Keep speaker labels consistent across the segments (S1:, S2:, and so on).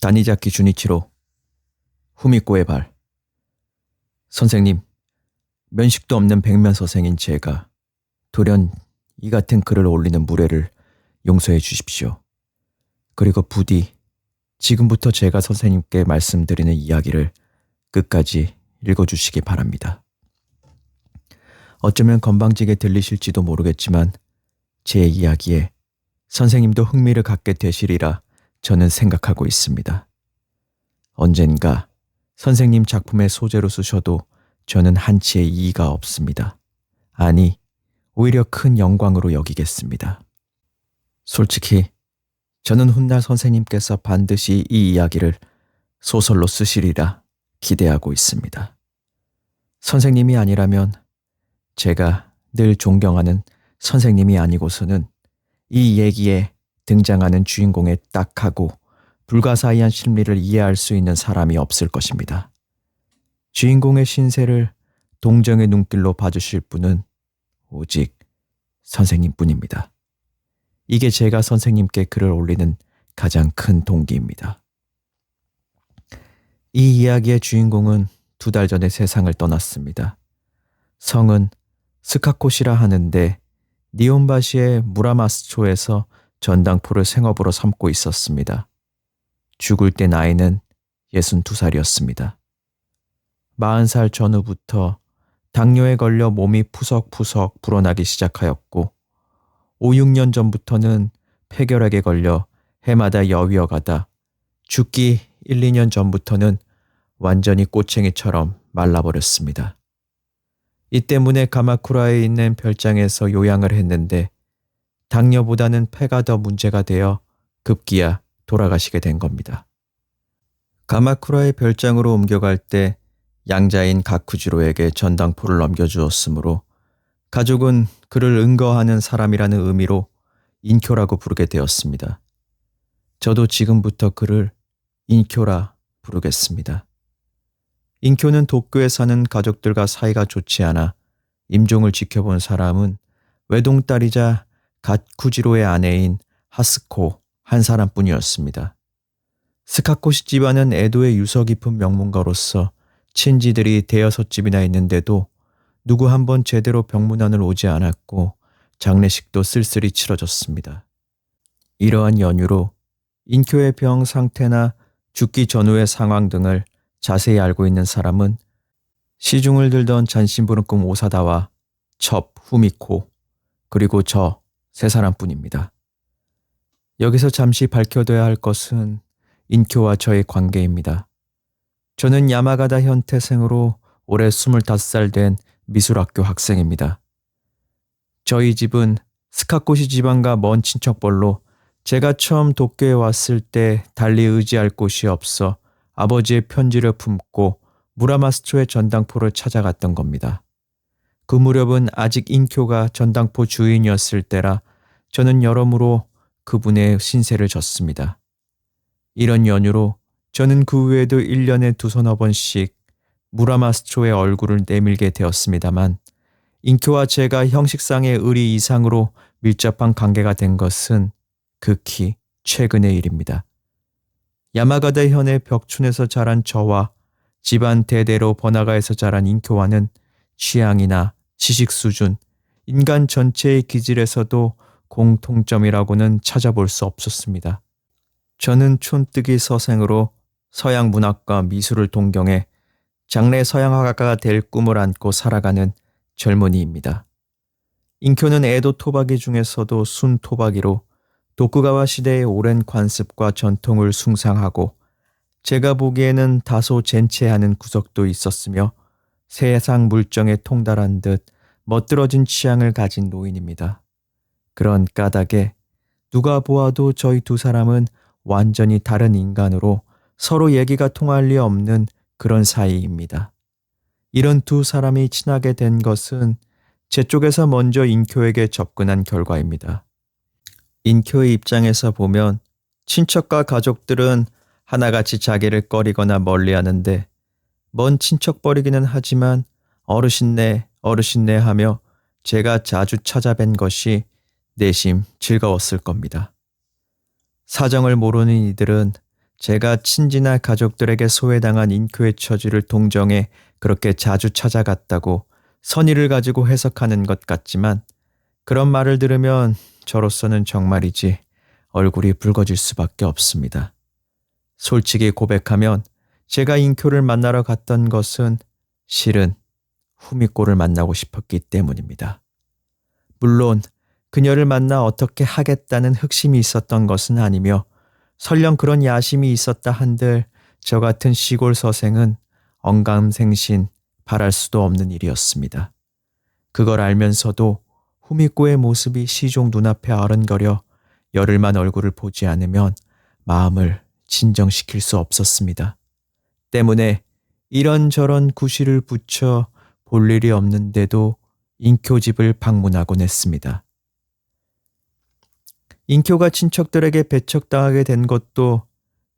S1: 다니자키 주니치로, 후미코의 발. 선생님, 면식도 없는 백면서생인 제가 돌연 이 같은 글을 올리는 무례를 용서해 주십시오. 그리고 부디 지금부터 제가 선생님께 말씀드리는 이야기를 끝까지 읽어주시기 바랍니다. 어쩌면 건방지게 들리실지도 모르겠지만 제 이야기에 선생님도 흥미를 갖게 되시리라 저는 생각하고 있습니다. 언젠가 선생님 작품의 소재로 쓰셔도 저는 한치의 이의가 없습니다. 아니, 오히려 큰 영광으로 여기겠습니다. 솔직히 저는 훗날 선생님께서 반드시 이 이야기를 소설로 쓰시리라 기대하고 있습니다. 선생님이 아니라면 제가 늘 존경하는 선생님이 아니고서는 이 얘기에 등장하는 주인공의 딱하고 불가사의한 심리를 이해할 수 있는 사람이 없을 것입니다. 주인공의 신세를 동정의 눈길로 봐주실 분은 오직 선생님뿐입니다. 이게 제가 선생님께 글을 올리는 가장 큰 동기입니다. 이 이야기의 주인공은 2달 전에 세상을 떠났습니다. 성은 스카코시라 하는데 니혼바시의 무라마스초에서 전당포를 생업으로 삼고 있었습니다. 죽을 때 나이는 62살이었습니다. 40살 전후부터 당뇨에 걸려 몸이 푸석푸석 불어나기 시작하였고 5, 6년 전부터는 폐결핵에 걸려 해마다 여위어가다 죽기 1, 2년 전부터는 완전히 꼬챙이처럼 말라버렸습니다. 이 때문에 가마쿠라에 있는 별장에서 요양을 했는데 당뇨보다는 폐가 더 문제가 되어 급기야 돌아가시게 된 겁니다. 가마쿠라의 별장으로 옮겨갈 때 양자인 가쿠지로에게 전당포를 넘겨주었으므로 가족은 그를 은거하는 사람이라는 의미로 인쿄라고 부르게 되었습니다. 저도 지금부터 그를 인쿄라 부르겠습니다. 인쿄는 도쿄에 사는 가족들과 사이가 좋지 않아 임종을 지켜본 사람은 외동딸이자 가쿠지로의 아내인 하스코 한 사람뿐이었습니다. 스카코시 집안은 에도의 유서 깊은 명문가로서 친지들이 대여섯 집이나 있는데도 누구 한 번 제대로 병문안을 오지 않았고 장례식도 쓸쓸히 치러졌습니다. 이러한 연유로 인쿄의 병 상태나 죽기 전후의 상황 등을 자세히 알고 있는 사람은 시중을 들던 잔심부름꾼 오사다와 첩 후미코 그리고 저 세 사람뿐입니다. 여기서 잠시 밝혀둬야 할 것은 인쿄와 저의 관계입니다. 저는 야마가다 현태생으로 올해 25살 된 미술학교 학생입니다. 저희 집은 스카코시 지방과 먼 친척벌로 제가 처음 도쿄에 왔을 때 달리 의지할 곳이 없어 아버지의 편지를 품고 무라마스초의 전당포를 찾아갔던 겁니다. 그 무렵은 아직 인쿄가 전당포 주인이었을 때라 저는 여러모로 그분의 신세를 졌습니다. 이런 연유로 저는 그 후에도 1년에 2~3번씩 무라마스초의 얼굴을 내밀게 되었습니다만 인쿄와 제가 형식상의 의리 이상으로 밀접한 관계가 된 것은 극히 최근의 일입니다. 야마가다 현의 벽촌에서 자란 저와 집안 대대로 번화가에서 자란 인쿄와는 취향이나 지식 수준, 인간 전체의 기질에서도 공통점이라고는 찾아볼 수 없었습니다. 저는 촌뜨기 서생으로 서양 문학과 미술을 동경해 장래 서양화가가 될 꿈을 안고 살아가는 젊은이입니다. 인쿄는 에도 토박이 중에서도 순 토박이로 도쿠가와 시대의 오랜 관습과 전통을 숭상하고 제가 보기에는 다소 젠체하는 구석도 있었으며 세상 물정에 통달한 듯 멋들어진 취향을 가진 노인입니다. 그런 까닭에 누가 보아도 저희 2사람은 완전히 다른 인간으로 서로 얘기가 통할 리 없는 그런 사이입니다. 이런 2사람이 친하게 된 것은 제 쪽에서 먼저 인쿄에게 접근한 결과입니다. 인쿄의 입장에서 보면 친척과 가족들은 하나같이 자기를 꺼리거나 멀리하는데 먼 친척벌이기는 하지만 어르신네 하며 제가 자주 찾아뵌 것이 내심 즐거웠을 겁니다. 사정을 모르는 이들은 제가 친지나 가족들에게 소외당한 인교의 처지를 동정해 그렇게 자주 찾아갔다고 선의를 가지고 해석하는 것 같지만 그런 말을 들으면 저로서는 정말이지 얼굴이 붉어질 수밖에 없습니다. 솔직히 고백하면 제가 인교를 만나러 갔던 것은 실은 후미코를 만나고 싶었기 때문입니다. 물론 그녀를 만나 어떻게 하겠다는 흑심이 있었던 것은 아니며 설령 그런 야심이 있었다 한들 저 같은 시골 서생은 언감생신 바랄 수도 없는 일이었습니다. 그걸 알면서도 후미코의 모습이 시종 눈앞에 아른거려 열흘만 얼굴을 보지 않으면 마음을 진정시킬 수 없었습니다. 때문에 이런저런 구실을 붙여 볼 일이 없는데도 인교집을 방문하곤 했습니다. 인교가 친척들에게 배척당하게 된 것도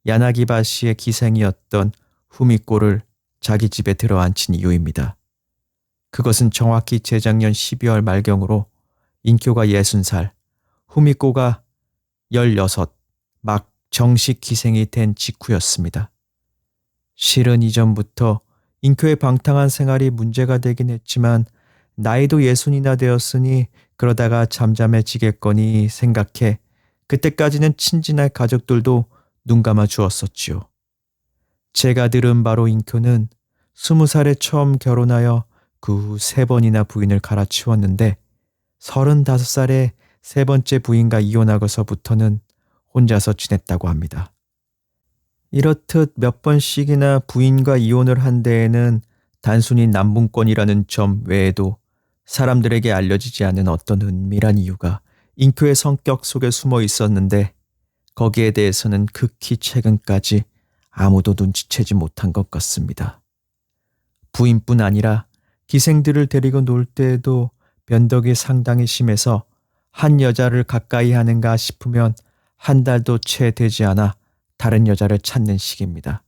S1: 야나기바시의 기생이었던 후미코를 자기 집에 들어앉힌 이유입니다. 그것은 정확히 재작년 12월 말경으로 인교가 60살, 후미코가 16, 막 정식 기생이 된 직후였습니다. 실은 이전부터 인교의 방탕한 생활이 문제가 되긴 했지만 나이도 60이나 되었으니 그러다가 잠잠해지겠거니 생각해 그때까지는 친지나 가족들도 눈 감아 주었었지요. 제가 들은 바로 인교는 20살에 처음 결혼하여 그 후 3번이나 부인을 갈아치웠는데 35살에 세 번째 부인과 이혼하고서부터는 혼자서 지냈다고 합니다. 이렇듯 몇 번씩이나 부인과 이혼을 한 데에는 단순히 남분권이라는 점 외에도 사람들에게 알려지지 않은 어떤 은밀한 이유가 인교의 성격 속에 숨어 있었는데 거기에 대해서는 극히 최근까지 아무도 눈치채지 못한 것 같습니다. 부인뿐 아니라 기생들을 데리고 놀 때에도 변덕이 상당히 심해서 한 여자를 가까이 하는가 싶으면 한 달도 채 되지 않아 다른 여자를 찾는 식입니다.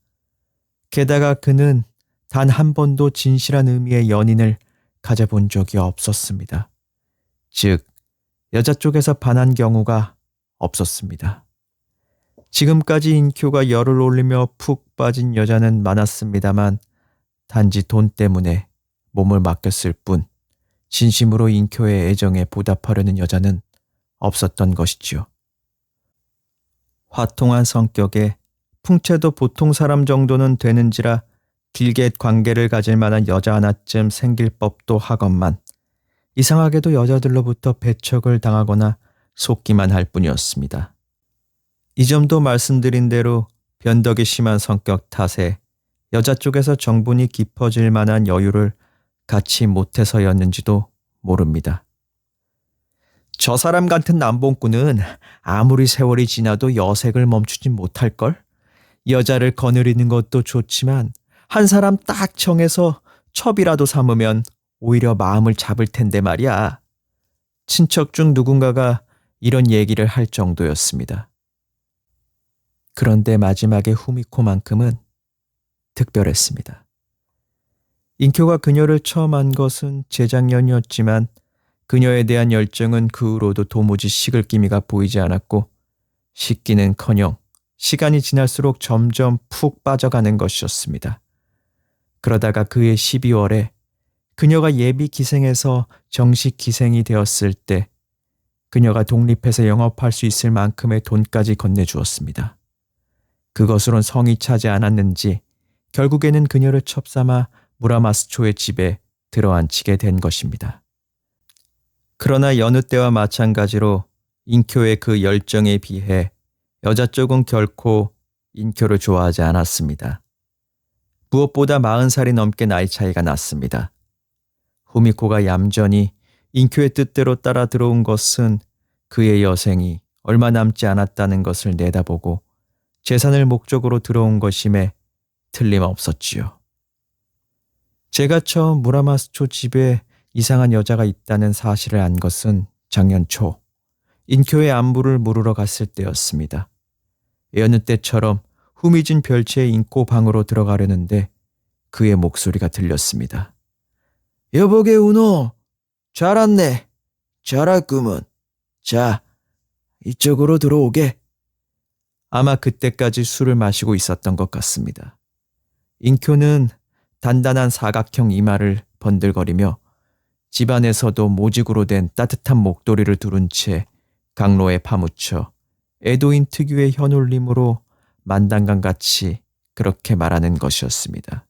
S1: 게다가 그는 단 한 번도 진실한 의미의 연인을 가져본 적이 없었습니다. 즉, 여자 쪽에서 반한 경우가 없었습니다. 지금까지 인큐가 열을 올리며 푹 빠진 여자는 많았습니다만 단지 돈 때문에 몸을 맡겼을 뿐 진심으로 인큐의 애정에 보답하려는 여자는 없었던 것이지요. 화통한 성격에 풍채도 보통 사람 정도는 되는지라 길게 관계를 가질 만한 여자 하나쯤 생길 법도 하건만 이상하게도 여자들로부터 배척을 당하거나 속기만 할 뿐이었습니다. 이 점도 말씀드린 대로 변덕이 심한 성격 탓에 여자 쪽에서 정분이 깊어질 만한 여유를 갖지 못해서였는지도 모릅니다. 저 사람 같은 남봉꾼은 아무리 세월이 지나도 여색을 멈추지 못할걸? 여자를 거느리는 것도 좋지만 한 사람 딱 정해서 첩이라도 삼으면 오히려 마음을 잡을 텐데 말이야. 친척 중 누군가가 이런 얘기를 할 정도였습니다. 그런데 마지막에 후미코만큼은 특별했습니다. 인큐가 그녀를 처음 한 것은 재작년이었지만 그녀에 대한 열정은 그 후로도 도무지 식을 기미가 보이지 않았고 식기는커녕 시간이 지날수록 점점 푹 빠져가는 것이었습니다. 그러다가 그해 12월에 그녀가 예비 기생에서 정식 기생이 되었을 때 그녀가 독립해서 영업할 수 있을 만큼의 돈까지 건네주었습니다. 그것으론 성이 차지 않았는지 결국에는 그녀를 첩삼아 무라마스초의 집에 들어앉히게 된 것입니다. 그러나 여느 때와 마찬가지로 인큐의 그 열정에 비해 여자 쪽은 결코 인큐를 좋아하지 않았습니다. 무엇보다 40살이 넘게 나이 차이가 났습니다. 후미코가 얌전히 인큐의 뜻대로 따라 들어온 것은 그의 여생이 얼마 남지 않았다는 것을 내다보고 재산을 목적으로 들어온 것임에 틀림없었지요. 제가 처음 무라마스초 집에 이상한 여자가 있다는 사실을 안 것은 작년 초 인큐의 안부를 물으러 갔을 때였습니다. 여느 때처럼 후미진 별채의 인고 방으로 들어가려는데 그의 목소리가 들렸습니다. 여보게 우노, 잘 왔네. 잘 왔구먼. 자, 이쪽으로 들어오게. 아마 그때까지 술을 마시고 있었던 것 같습니다. 인쿄는 단단한 사각형 이마를 번들거리며 집안에서도 모직으로 된 따뜻한 목도리를 두른 채 강로에 파묻혀 애도인 특유의 현울림으로 만단강같이 그렇게 말하는 것이었습니다.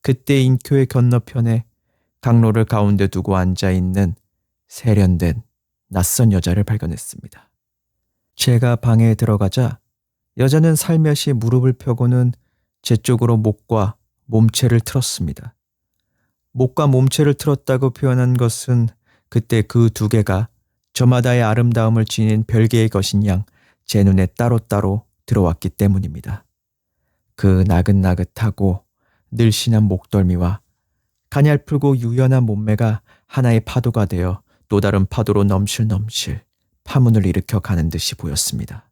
S1: 그때 인쿄의 건너편에 강로를 가운데 두고 앉아있는 세련된 낯선 여자를 발견했습니다. 제가 방에 들어가자 여자는 살며시 무릎을 펴고는 제 쪽으로 목과 몸체를 틀었습니다. 목과 몸체를 틀었다고 표현한 것은 그때 그 두 개가 저마다의 아름다움을 지닌 별개의 것인 양 제 눈에 따로따로 들어왔기 때문입니다. 그 나긋나긋하고 늘씬한 목덜미와 가냘프고 유연한 몸매가 하나의 파도가 되어 또 다른 파도로 넘실넘실 파문을 일으켜 가는 듯이 보였습니다.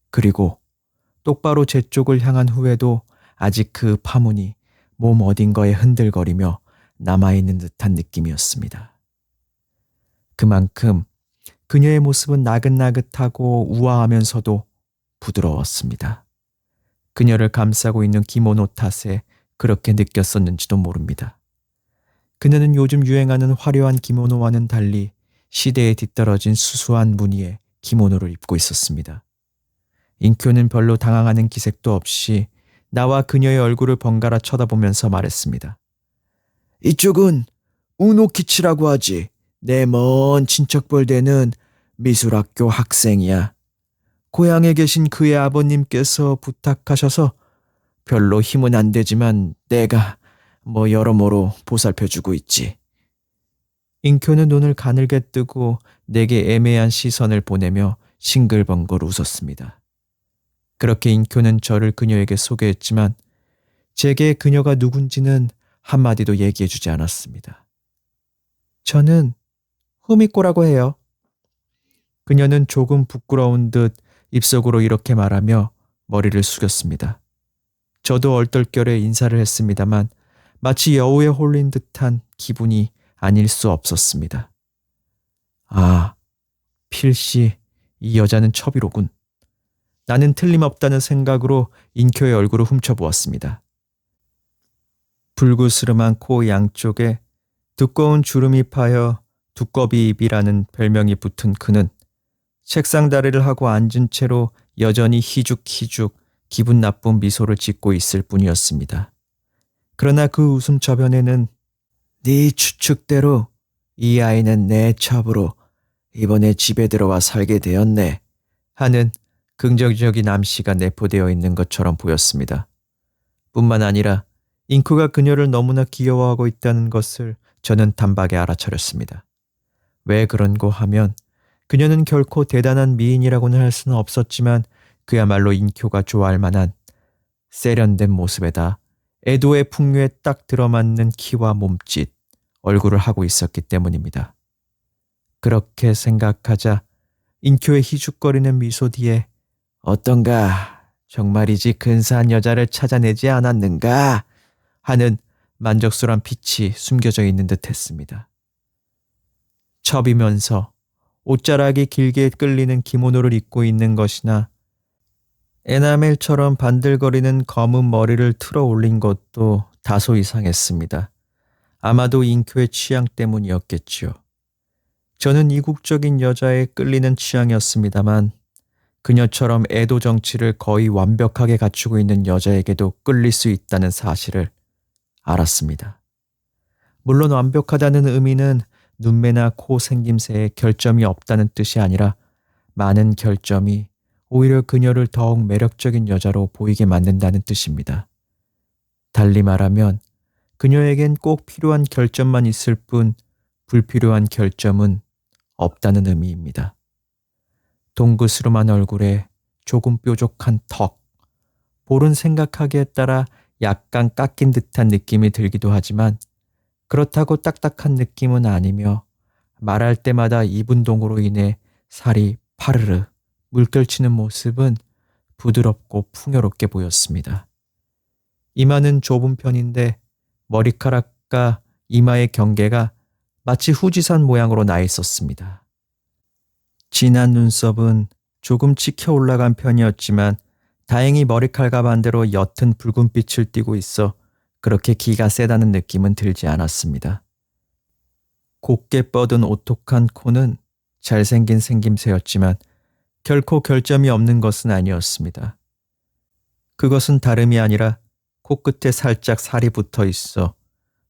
S1: 그리고 똑바로 제 쪽을 향한 후에도 아직 그 파문이 몸 어딘가에 흔들거리며 남아있는 듯한 느낌이었습니다. 그만큼 그녀의 모습은 나긋나긋하고 우아하면서도 부드러웠습니다. 그녀를 감싸고 있는 기모노 탓에 그렇게 느꼈었는지도 모릅니다. 그녀는 요즘 유행하는 화려한 기모노와는 달리 시대에 뒤떨어진 수수한 무늬의 기모노를 입고 있었습니다. 인쿄는 별로 당황하는 기색도 없이 나와 그녀의 얼굴을 번갈아 쳐다보면서 말했습니다. 이쪽은 우노키치라고 하지. 내 먼 친척벌 되는 미술학교 학생이야. 고향에 계신 그의 아버님께서 부탁하셔서 별로 힘은 안 되지만 내가 여러모로 보살펴주고 있지. 인쿄는 눈을 가늘게 뜨고 내게 애매한 시선을 보내며 싱글벙글 웃었습니다. 그렇게 인쿄는 저를 그녀에게 소개했지만 제게 그녀가 누군지는 한마디도 얘기해주지 않았습니다. 저는 후미코라고 해요. 그녀는 조금 부끄러운 듯 입속으로 이렇게 말하며 머리를 숙였습니다. 저도 얼떨결에 인사를 했습니다만 마치 여우에 홀린 듯한 기분이 아닐 수 없었습니다. 아, 필시 이 여자는 첩이로군. 나는 틀림없다는 생각으로 인쿄의 얼굴을 훔쳐보았습니다. 불구스름한 코 양쪽에 두꺼운 주름이 파여 두꺼비 입이라는 별명이 붙은 그는 책상 다리를 하고 앉은 채로 여전히 희죽희죽 기분 나쁜 미소를 짓고 있을 뿐이었습니다. 그러나 그 웃음 저변에는 네 추측대로 이 아이는 내 첩으로 이번에 집에 들어와 살게 되었네 하는 긍정적인 암시가 내포되어 있는 것처럼 보였습니다. 뿐만 아니라 인쿠가 그녀를 너무나 귀여워하고 있다는 것을 저는 단박에 알아차렸습니다. 왜 그런고 하면 그녀는 결코 대단한 미인이라고는 할 수는 없었지만 그야말로 인쿄가 좋아할 만한 세련된 모습에다 애도의 풍류에 딱 들어맞는 키와 몸짓, 얼굴을 하고 있었기 때문입니다. 그렇게 생각하자 인쿄의 희죽거리는 미소 뒤에 어떤가 정말이지 근사한 여자를 찾아내지 않았는가 하는 만족스러운 빛이 숨겨져 있는 듯 했습니다. 첩이면서 옷자락이 길게 끌리는 기모노를 입고 있는 것이나 에나멜처럼 반들거리는 검은 머리를 틀어 올린 것도 다소 이상했습니다. 아마도 인쿄의 취향 때문이었겠지요. 저는 이국적인 여자에 끌리는 취향이었습니다만 그녀처럼 애도 정치를 거의 완벽하게 갖추고 있는 여자에게도 끌릴 수 있다는 사실을 알았습니다. 물론 완벽하다는 의미는 눈매나 코 생김새에 결점이 없다는 뜻이 아니라 많은 결점이 오히려 그녀를 더욱 매력적인 여자로 보이게 만든다는 뜻입니다. 달리 말하면 그녀에겐 꼭 필요한 결점만 있을 뿐 불필요한 결점은 없다는 의미입니다. 동그스름한 얼굴에 조금 뾰족한 턱, 볼은 생각하기에 따라 약간 깎인 듯한 느낌이 들기도 하지만 그렇다고 딱딱한 느낌은 아니며 말할 때마다 입 운동으로 인해 살이 파르르 물결치는 모습은 부드럽고 풍요롭게 보였습니다. 이마는 좁은 편인데 머리카락과 이마의 경계가 마치 후지산 모양으로 나 있었습니다. 진한 눈썹은 조금 치켜 올라간 편이었지만 다행히 머리칼과 반대로 옅은 붉은빛을 띠고 있어 그렇게 기가 세다는 느낌은 들지 않았습니다. 곱게 뻗은 오똑한 코는 잘생긴 생김새였지만 결코 결점이 없는 것은 아니었습니다. 그것은 다름이 아니라 코끝에 살짝 살이 붙어 있어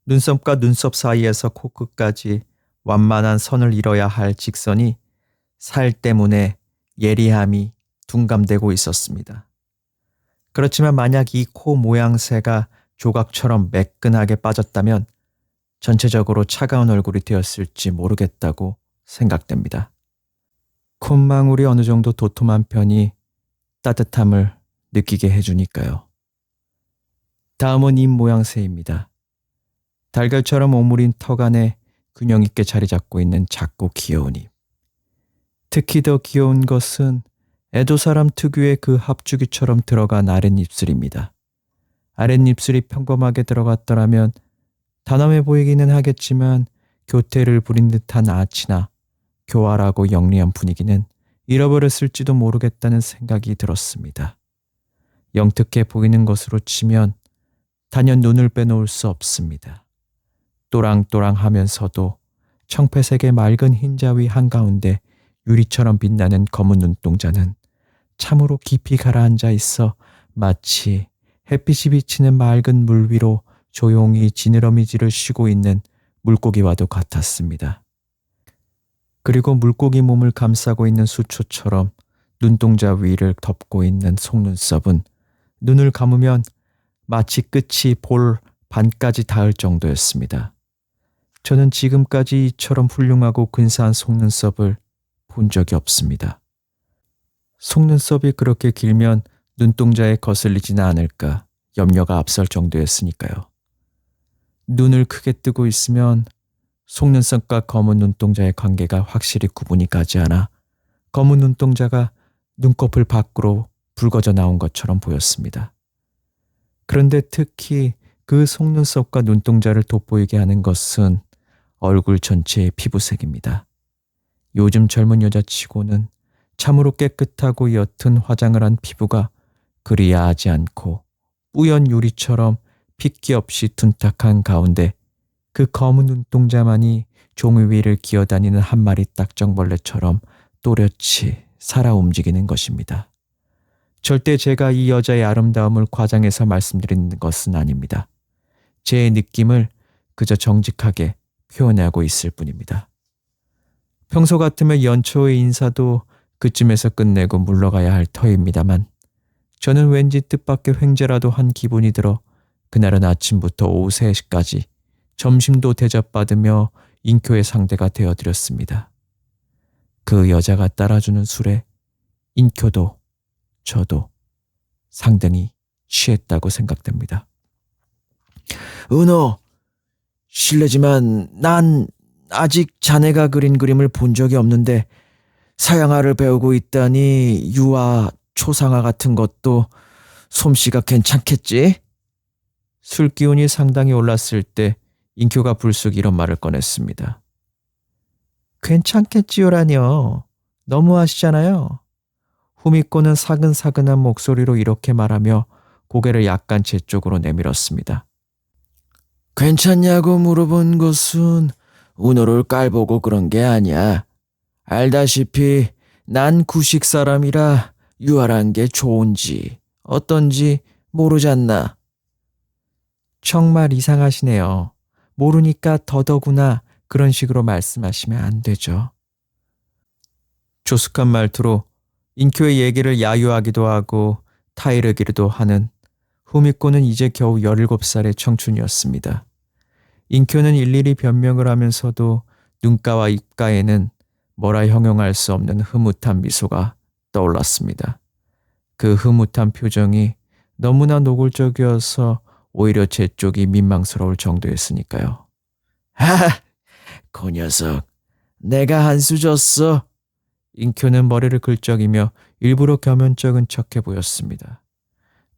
S1: 눈썹과 눈썹 사이에서 코끝까지 완만한 선을 이뤄야 할 직선이 살 때문에 예리함이 둔감되고 있었습니다. 그렇지만 만약 이 코 모양새가 조각처럼 매끈하게 빠졌다면 전체적으로 차가운 얼굴이 되었을지 모르겠다고 생각됩니다. 콧망울이 어느 정도 도톰한 편이 따뜻함을 느끼게 해주니까요. 다음은 입 모양새입니다. 달걀처럼 오므린 턱 안에 균형 있게 자리 잡고 있는 작고 귀여운 입. 특히 더 귀여운 것은 에도사람 특유의 그 합주기처럼 들어간 아랫입술입니다. 아랫입술이 평범하게 들어갔더라면 단엄해 보이기는 하겠지만 교태를 부린 듯한 아치나 교활하고 영리한 분위기는 잃어버렸을지도 모르겠다는 생각이 들었습니다. 영특해 보이는 것으로 치면 단연 눈을 빼놓을 수 없습니다. 또랑또랑하면서도 청패색의 맑은 흰자위 한가운데 유리처럼 빛나는 검은 눈동자는 참으로 깊이 가라앉아 있어 마치 햇빛이 비치는 맑은 물 위로 조용히 지느러미질을 쉬고 있는 물고기와도 같았습니다. 그리고 물고기 몸을 감싸고 있는 수초처럼 눈동자 위를 덮고 있는 속눈썹은 눈을 감으면 마치 끝이 볼 반까지 닿을 정도였습니다. 저는 지금까지 이처럼 훌륭하고 근사한 속눈썹을 본 적이 없습니다. 속눈썹이 그렇게 길면 눈동자에 거슬리지는 않을까 염려가 앞설 정도였으니까요. 눈을 크게 뜨고 있으면 속눈썹과 검은 눈동자의 관계가 확실히 구분이 가지 않아 검은 눈동자가 눈꺼풀 밖으로 붉어져 나온 것처럼 보였습니다. 그런데 특히 그 속눈썹과 눈동자를 돋보이게 하는 것은 얼굴 전체의 피부색입니다. 요즘 젊은 여자치고는 참으로 깨끗하고 옅은 화장을 한 피부가 그리 야하지 않고 뿌연 유리처럼 핏기 없이 둔탁한 가운데 그 검은 눈동자만이 종이 위를 기어다니는 한 마리 딱정벌레처럼 또렷이 살아 움직이는 것입니다. 절대 제가 이 여자의 아름다움을 과장해서 말씀드리는 것은 아닙니다. 제 느낌을 그저 정직하게 표현하고 있을 뿐입니다. 평소 같으면 연초의 인사도 그쯤에서 끝내고 물러가야 할 터입니다만 저는 왠지 뜻밖의 횡재라도 한 기분이 들어 그날은 아침부터 오후 3시까지 점심도 대접받으며 인교의 상대가 되어드렸습니다. 그 여자가 따라주는 술에 인교도 저도 상당히 취했다고 생각됩니다. 은호, 실례지만 난 아직 자네가 그린 그림을 본 적이 없는데 서양화를 배우고 있다니 유화, 초상화 같은 것도 솜씨가 괜찮겠지? 술 기운이 상당히 올랐을 때 인교가 불쑥 이런 말을 꺼냈습니다. 괜찮겠지요라뇨. 너무하시잖아요. 후미코는 사근사근한 목소리로 이렇게 말하며 고개를 약간 제 쪽으로 내밀었습니다. 괜찮냐고 물어본 것은 은호를 깔보고 그런 게 아니야. 알다시피 난 구식 사람이라 유아란 게 좋은지 어떤지 모르잖나. 정말 이상하시네요. 모르니까 더더구나 그런 식으로 말씀하시면 안 되죠. 조숙한 말투로 인큐의 얘기를 야유하기도 하고 타이르기도 하는 후미코는 이제 겨우 17살의 청춘이었습니다. 인큐는 일일이 변명을 하면서도 눈가와 입가에는 뭐라 형용할 수 없는 흐뭇한 미소가 떠올랐습니다. 그 흐뭇한 표정이 너무나 노골적이어서 오히려 제 쪽이 민망스러울 정도였으니까요. 하하, 그 녀석, 내가 한 수 줬어. 인큐는 머리를 긁적이며 일부러 겸연쩍은 척해 보였습니다.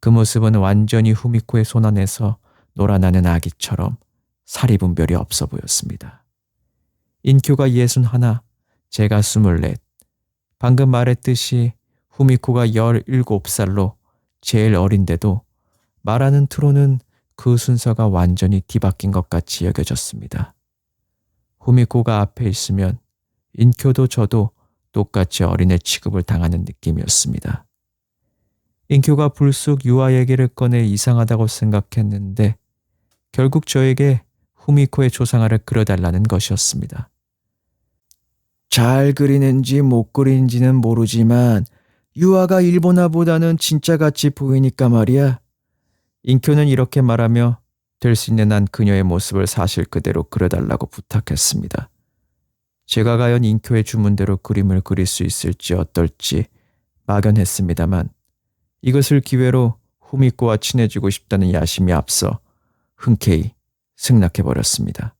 S1: 그 모습은 완전히 후미코의 손 안에서 놀아나는 아기처럼 살이 분별이 없어 보였습니다. 인큐가 61, 제가 24. 방금 말했듯이 후미코가 17살로 제일 어린데도 말하는 트로는 그 순서가 완전히 뒤바뀐 것 같이 여겨졌습니다. 후미코가 앞에 있으면 인쿄도 저도 똑같이 어린애 취급을 당하는 느낌이었습니다. 인쿄가 불쑥 유아 얘기를 꺼내 이상하다고 생각했는데 결국 저에게 후미코의 조상아를 그려달라는 것이었습니다. 잘 그리는지 못 그리는지는 모르지만 유아가 일본화보다는 진짜같이 보이니까 말이야. 인쿄는 이렇게 말하며 될 수 있는 한 그녀의 모습을 사실 그대로 그려달라고 부탁했습니다. 제가 과연 인쿄의 주문대로 그림을 그릴 수 있을지 어떨지 막연했습니다만 이것을 기회로 후미코와 친해지고 싶다는 야심이 앞서 흔쾌히 승낙해버렸습니다.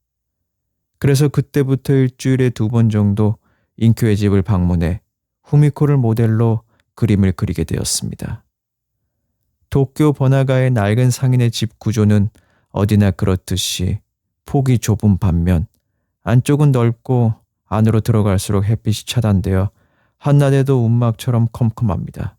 S1: 그래서 그때부터 일주일에 2번 정도 인쿄의 집을 방문해 후미코를 모델로 그림을 그리게 되었습니다. 도쿄 번화가의 낡은 상인의 집 구조는 어디나 그렇듯이 폭이 좁은 반면 안쪽은 넓고 안으로 들어갈수록 햇빛이 차단되어 한낮에도 움막처럼 컴컴합니다.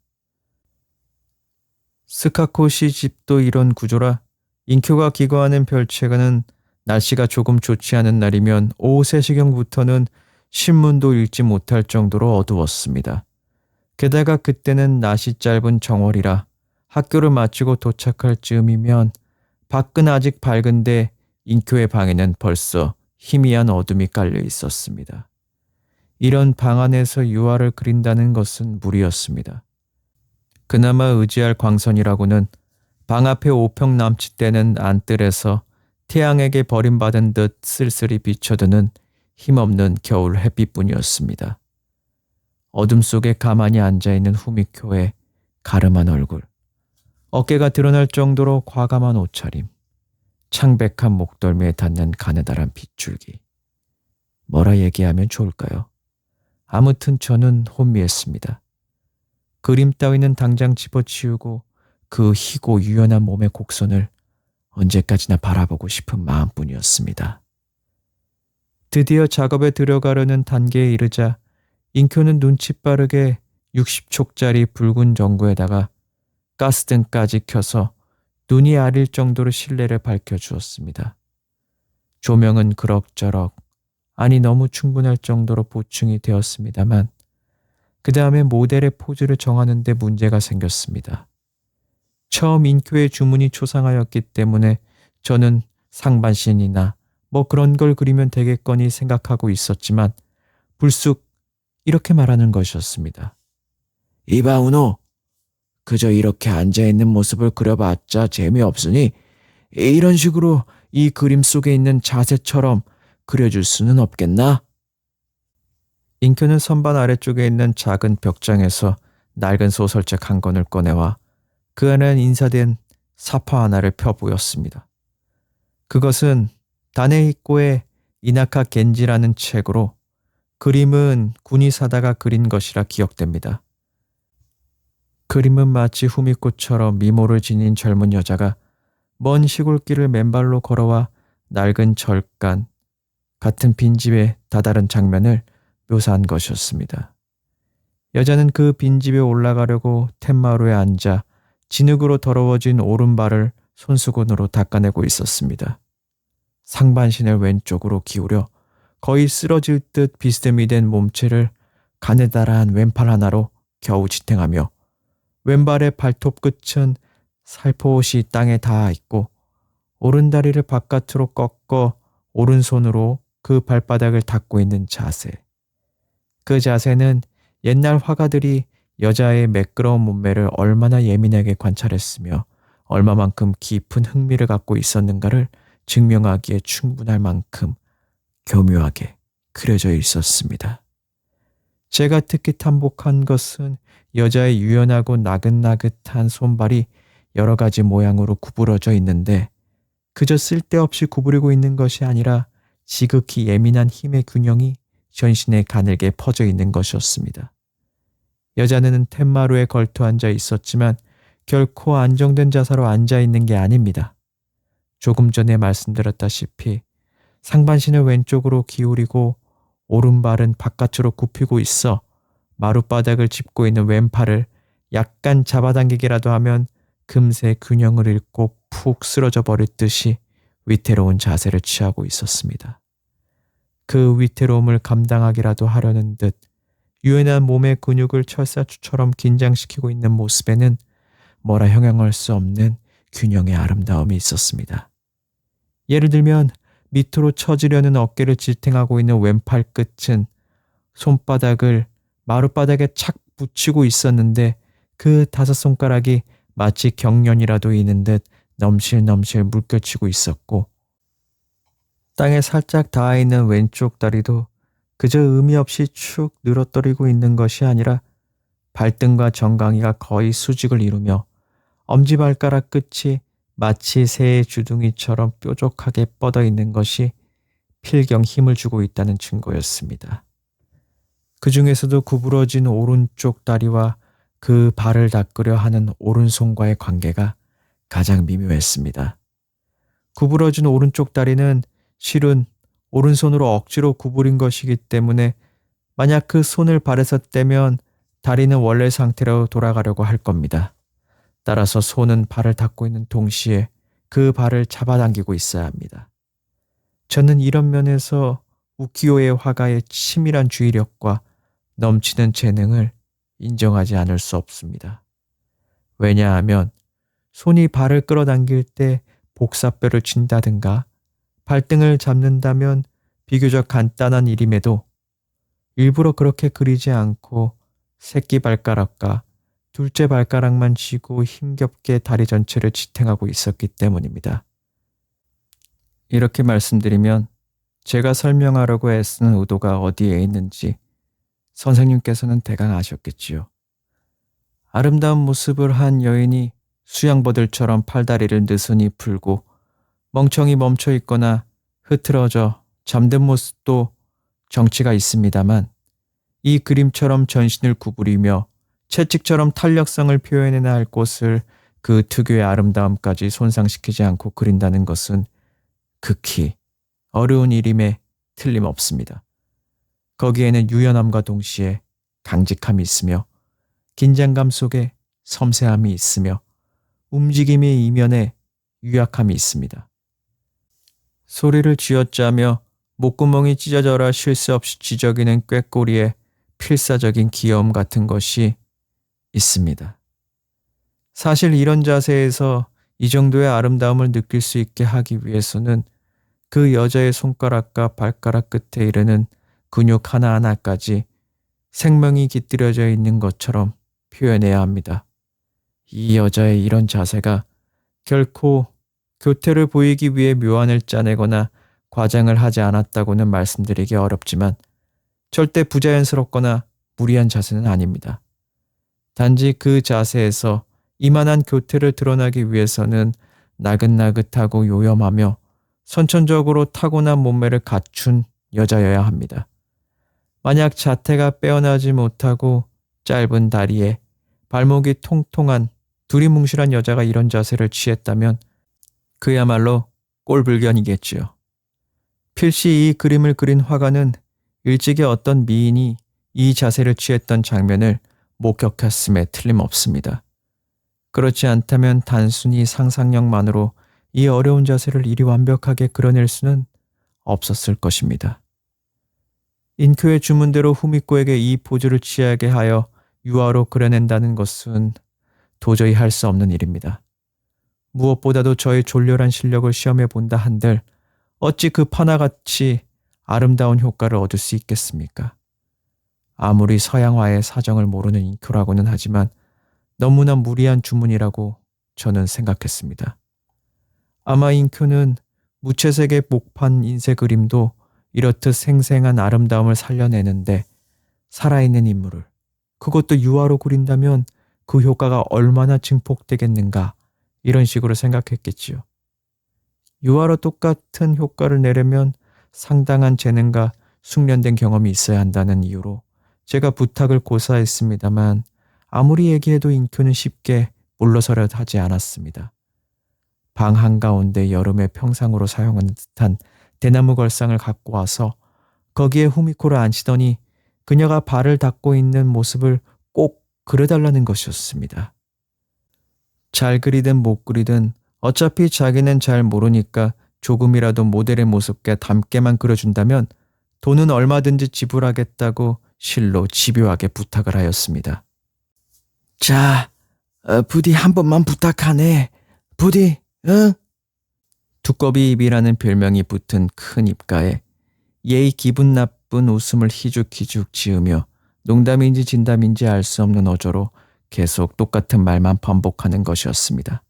S1: 스카코시 집도 이런 구조라 인쿄가 기거하는 별채가는 날씨가 조금 좋지 않은 날이면 오후 3시경부터는 신문도 읽지 못할 정도로 어두웠습니다. 게다가 그때는 낮이 짧은 정월이라 학교를 마치고 도착할 즈음이면 밖은 아직 밝은데 인쿄의 방에는 벌써 희미한 어둠이 깔려 있었습니다. 이런 방 안에서 유화를 그린다는 것은 무리였습니다. 그나마 의지할 광선이라고는 방 앞에 5평 남짓되는 안뜰에서 태양에게 버림받은 듯 쓸쓸히 비춰드는 힘없는 겨울 햇빛뿐이었습니다. 어둠 속에 가만히 앉아있는 후미코의 가름한 얼굴, 어깨가 드러날 정도로 과감한 옷차림, 창백한 목덜미에 닿는 가느다란 빗줄기. 뭐라 얘기하면 좋을까요? 아무튼 저는 혼미했습니다. 그림 따위는 당장 집어치우고 그 희고 유연한 몸의 곡선을 언제까지나 바라보고 싶은 마음뿐이었습니다. 드디어 작업에 들어가려는 단계에 이르자 인쿄는 눈치 빠르게 60촉짜리 붉은 전구에다가 가스등까지 켜서 눈이 아릴 정도로 실내를 밝혀주었습니다. 조명은 그럭저럭, 아니 너무 충분할 정도로 보충이 되었습니다만 그 다음에 모델의 포즈를 정하는 데 문제가 생겼습니다. 처음 인쿄의 주문이 초상화였기 때문에 저는 상반신이나 뭐 그런 걸 그리면 되겠거니 생각하고 있었지만 불쑥 이렇게 말하는 것이었습니다. 이바우노, 그저 이렇게 앉아있는 모습을 그려봤자 재미없으니 이런 식으로 이 그림 속에 있는 자세처럼 그려줄 수는 없겠나? 인쿄는 선반 아래쪽에 있는 작은 벽장에서 낡은 소설책 한 권을 꺼내와 그 안엔 인사된 사파 하나를 펴보였습니다. 그것은 다네히코의 이나카 겐지라는 책으로 그림은 군이 사다가 그린 것이라 기억됩니다. 그림은 마치 후미코처럼 미모를 지닌 젊은 여자가 먼 시골길을 맨발로 걸어와 낡은 절간 같은 빈집에 다다른 장면을 묘사한 것이었습니다. 여자는 그 빈집에 올라가려고 텐마루에 앉아 진흙으로 더러워진 오른발을 손수건으로 닦아내고 있었습니다. 상반신을 왼쪽으로 기울여 거의 쓰러질 듯 비스듬히 된 몸체를 가느다란 왼팔 하나로 겨우 지탱하며 왼발의 발톱 끝은 살포시 땅에 닿아 있고 오른다리를 바깥으로 꺾어 오른손으로 그 발바닥을 닦고 있는 자세. 그 자세는 옛날 화가들이 여자의 매끄러운 몸매를 얼마나 예민하게 관찰했으며 얼마만큼 깊은 흥미를 갖고 있었는가를 증명하기에 충분할 만큼 교묘하게 그려져 있었습니다. 제가 특히 탐복한 것은 여자의 유연하고 나긋나긋한 손발이 여러 가지 모양으로 구부러져 있는데 그저 쓸데없이 구부리고 있는 것이 아니라 지극히 예민한 힘의 균형이 전신에 가늘게 퍼져 있는 것이었습니다. 여자는 텐마루에 걸터 앉아 있었지만 결코 안정된 자세로 앉아 있는 게 아닙니다. 조금 전에 말씀드렸다시피 상반신을 왼쪽으로 기울이고 오른발은 바깥으로 굽히고 있어 마룻바닥을 짚고 있는 왼팔을 약간 잡아당기기라도 하면 금세 균형을 잃고 푹 쓰러져 버릴 듯이 위태로운 자세를 취하고 있었습니다. 그 위태로움을 감당하기라도 하려는 듯 유연한 몸의 근육을 철사추처럼 긴장시키고 있는 모습에는 뭐라 형용할 수 없는 균형의 아름다움이 있었습니다. 예를 들면 밑으로 처지려는 어깨를 지탱하고 있는 왼팔 끝은 손바닥을 마룻바닥에 착 붙이고 있었는데 그 다섯 손가락이 마치 경련이라도 있는 듯 넘실넘실 물결치고 있었고, 땅에 살짝 닿아 있는 왼쪽 다리도 그저 의미 없이 축 늘어뜨리고 있는 것이 아니라 발등과 정강이가 거의 수직을 이루며 엄지발가락 끝이 마치 새의 주둥이처럼 뾰족하게 뻗어 있는 것이 필경 힘을 주고 있다는 증거였습니다. 그 중에서도 구부러진 오른쪽 다리와 그 발을 닦으려 하는 오른손과의 관계가 가장 미묘했습니다. 구부러진 오른쪽 다리는 실은 오른손으로 억지로 구부린 것이기 때문에 만약 그 손을 발에서 떼면 다리는 원래 상태로 돌아가려고 할 겁니다. 따라서 손은 발을 닦고 있는 동시에 그 발을 잡아당기고 있어야 합니다. 저는 이런 면에서 우키요의 화가의 치밀한 주의력과 넘치는 재능을 인정하지 않을 수 없습니다. 왜냐하면 손이 발을 끌어당길 때 복사뼈를 쥔다든가 발등을 잡는다면 비교적 간단한 일임에도 일부러 그렇게 그리지 않고 새끼 발가락과 둘째 발가락만 쥐고 힘겹게 다리 전체를 지탱하고 있었기 때문입니다. 이렇게 말씀드리면 제가 설명하려고 애쓰는 의도가 어디에 있는지 선생님께서는 대강 아셨겠지요. 아름다운 모습을 한 여인이 수양버들처럼 팔다리를 느슨히 풀고 멍청이 멈춰 있거나 흐트러져 잠든 모습도 정치가 있습니다만 이 그림처럼 전신을 구부리며 채찍처럼 탄력성을 표현해야 할 곳을 그 특유의 아름다움까지 손상시키지 않고 그린다는 것은 극히 어려운 일임에 틀림없습니다. 거기에는 유연함과 동시에 강직함이 있으며 긴장감 속에 섬세함이 있으며 움직임의 이면에 유약함이 있습니다. 소리를 쥐어짜며 목구멍이 찢어져라 쉴 새 없이 쥐저기는 꾀꼬리에 필사적인 귀여움 같은 것이 있습니다. 사실 이런 자세에서 이 정도의 아름다움을 느낄 수 있게 하기 위해서는 그 여자의 손가락과 발가락 끝에 이르는 근육 하나하나까지 생명이 깃들여져 있는 것처럼 표현해야 합니다. 이 여자의 이런 자세가 결코 교태를 보이기 위해 묘안을 짜내거나 과장을 하지 않았다고는 말씀드리기 어렵지만 절대 부자연스럽거나 무리한 자세는 아닙니다. 단지 그 자세에서 이만한 교태를 드러나기 위해서는 나긋나긋하고 요염하며 선천적으로 타고난 몸매를 갖춘 여자여야 합니다. 만약 자태가 빼어나지 못하고 짧은 다리에 발목이 통통한 두리뭉실한 여자가 이런 자세를 취했다면 그야말로 꼴불견이겠지요. 필시 이 그림을 그린 화가는 일찍이 어떤 미인이 이 자세를 취했던 장면을 목격했음에 틀림없습니다. 그렇지 않다면 단순히 상상력만으로 이 어려운 자세를 이리 완벽하게 그려낼 수는 없었을 것입니다. 인큐의 주문대로 후미코에게 이 포즈를 취하게 하여 유화로 그려낸다는 것은 도저히 할 수 없는 일입니다. 무엇보다도 저의 졸렬한 실력을 시험해 본다 한들 어찌 그 파나같이 아름다운 효과를 얻을 수 있겠습니까? 아무리 서양화의 사정을 모르는 인큐라고는 하지만 너무나 무리한 주문이라고 저는 생각했습니다. 아마 인큐는 무채색의 목판 인쇄 그림도 이렇듯 생생한 아름다움을 살려내는데 살아있는 인물을 그것도 유화로 그린다면 그 효과가 얼마나 증폭되겠는가 이런 식으로 생각했겠지요. 유화로 똑같은 효과를 내려면 상당한 재능과 숙련된 경험이 있어야 한다는 이유로 제가 부탁을 고사했습니다만 아무리 얘기해도 인큐는 쉽게 물러서려 하지 않았습니다. 방 한가운데 여름에 평상으로 사용하는 듯한 대나무 걸상을 갖고 와서 거기에 후미코를 앉히더니 그녀가 발을 닦고 있는 모습을 꼭 그려달라는 것이었습니다. 잘 그리든 못 그리든 어차피 자기는 잘 모르니까 조금이라도 모델의 모습과 닮게만 그려준다면 돈은 얼마든지 지불하겠다고 실로 집요하게 부탁을 하였습니다. 자, 부디 한 번만 부탁하네. 부디, 응? 두꺼비 입이라는 별명이 붙은 큰 입가에 예의 기분 나쁜 웃음을 희죽희죽 지으며 농담인지 진담인지 알 수 없는 어조로 계속 똑같은 말만 반복하는 것이었습니다.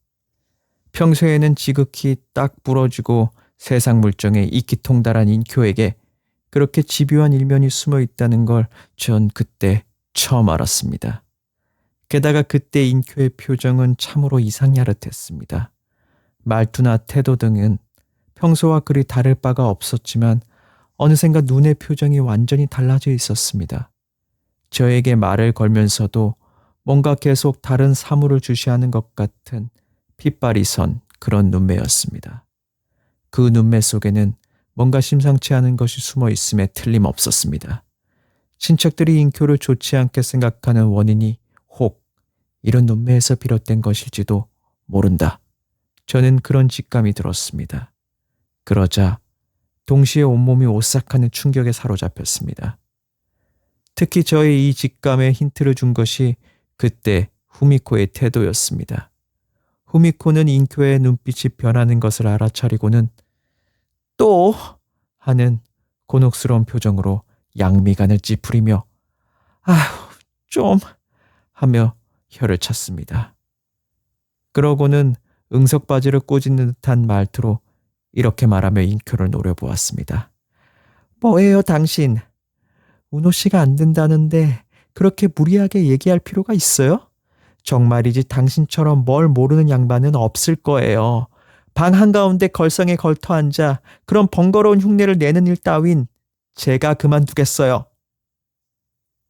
S1: 평소에는 지극히 딱 부러지고 세상 물정에 이끼통달한 인쿄에게 그렇게 집요한 일면이 숨어 있다는 걸 전 그때 처음 알았습니다. 게다가 그때 인쿄의 표정은 참으로 이상야릇했습니다. 말투나 태도 등은 평소와 그리 다를 바가 없었지만 어느샌가 눈의 표정이 완전히 달라져 있었습니다. 저에게 말을 걸면서도 뭔가 계속 다른 사물을 주시하는 것 같은 핏발이 선 그런 눈매였습니다. 그 눈매 속에는 뭔가 심상치 않은 것이 숨어 있음에 틀림없었습니다. 친척들이 인쿄를 좋지 않게 생각하는 원인이 혹 이런 눈매에서 비롯된 것일지도 모른다. 저는 그런 직감이 들었습니다. 그러자 동시에 온몸이 오싹하는 충격에 사로잡혔습니다. 특히 저의 이 직감에 힌트를 준 것이 그때 후미코의 태도였습니다. 후미코는 인쿄의 눈빛이 변하는 것을 알아차리고는 또 하는 곤혹스러운 표정으로 양미간을 찌푸리며 아휴 좀 하며 혀를 찼습니다. 그러고는 응석바지를 꼬집는 듯한 말투로 이렇게 말하며 인쿄를 노려보았습니다. 뭐예요 당신? 우노 씨가 안 된다는데 그렇게 무리하게 얘기할 필요가 있어요? 정말이지 당신처럼 뭘 모르는 양반은 없을 거예요. 방 한가운데 걸성에 걸터 앉아 그런 번거로운 흉내를 내는 일 따윈 제가 그만두겠어요.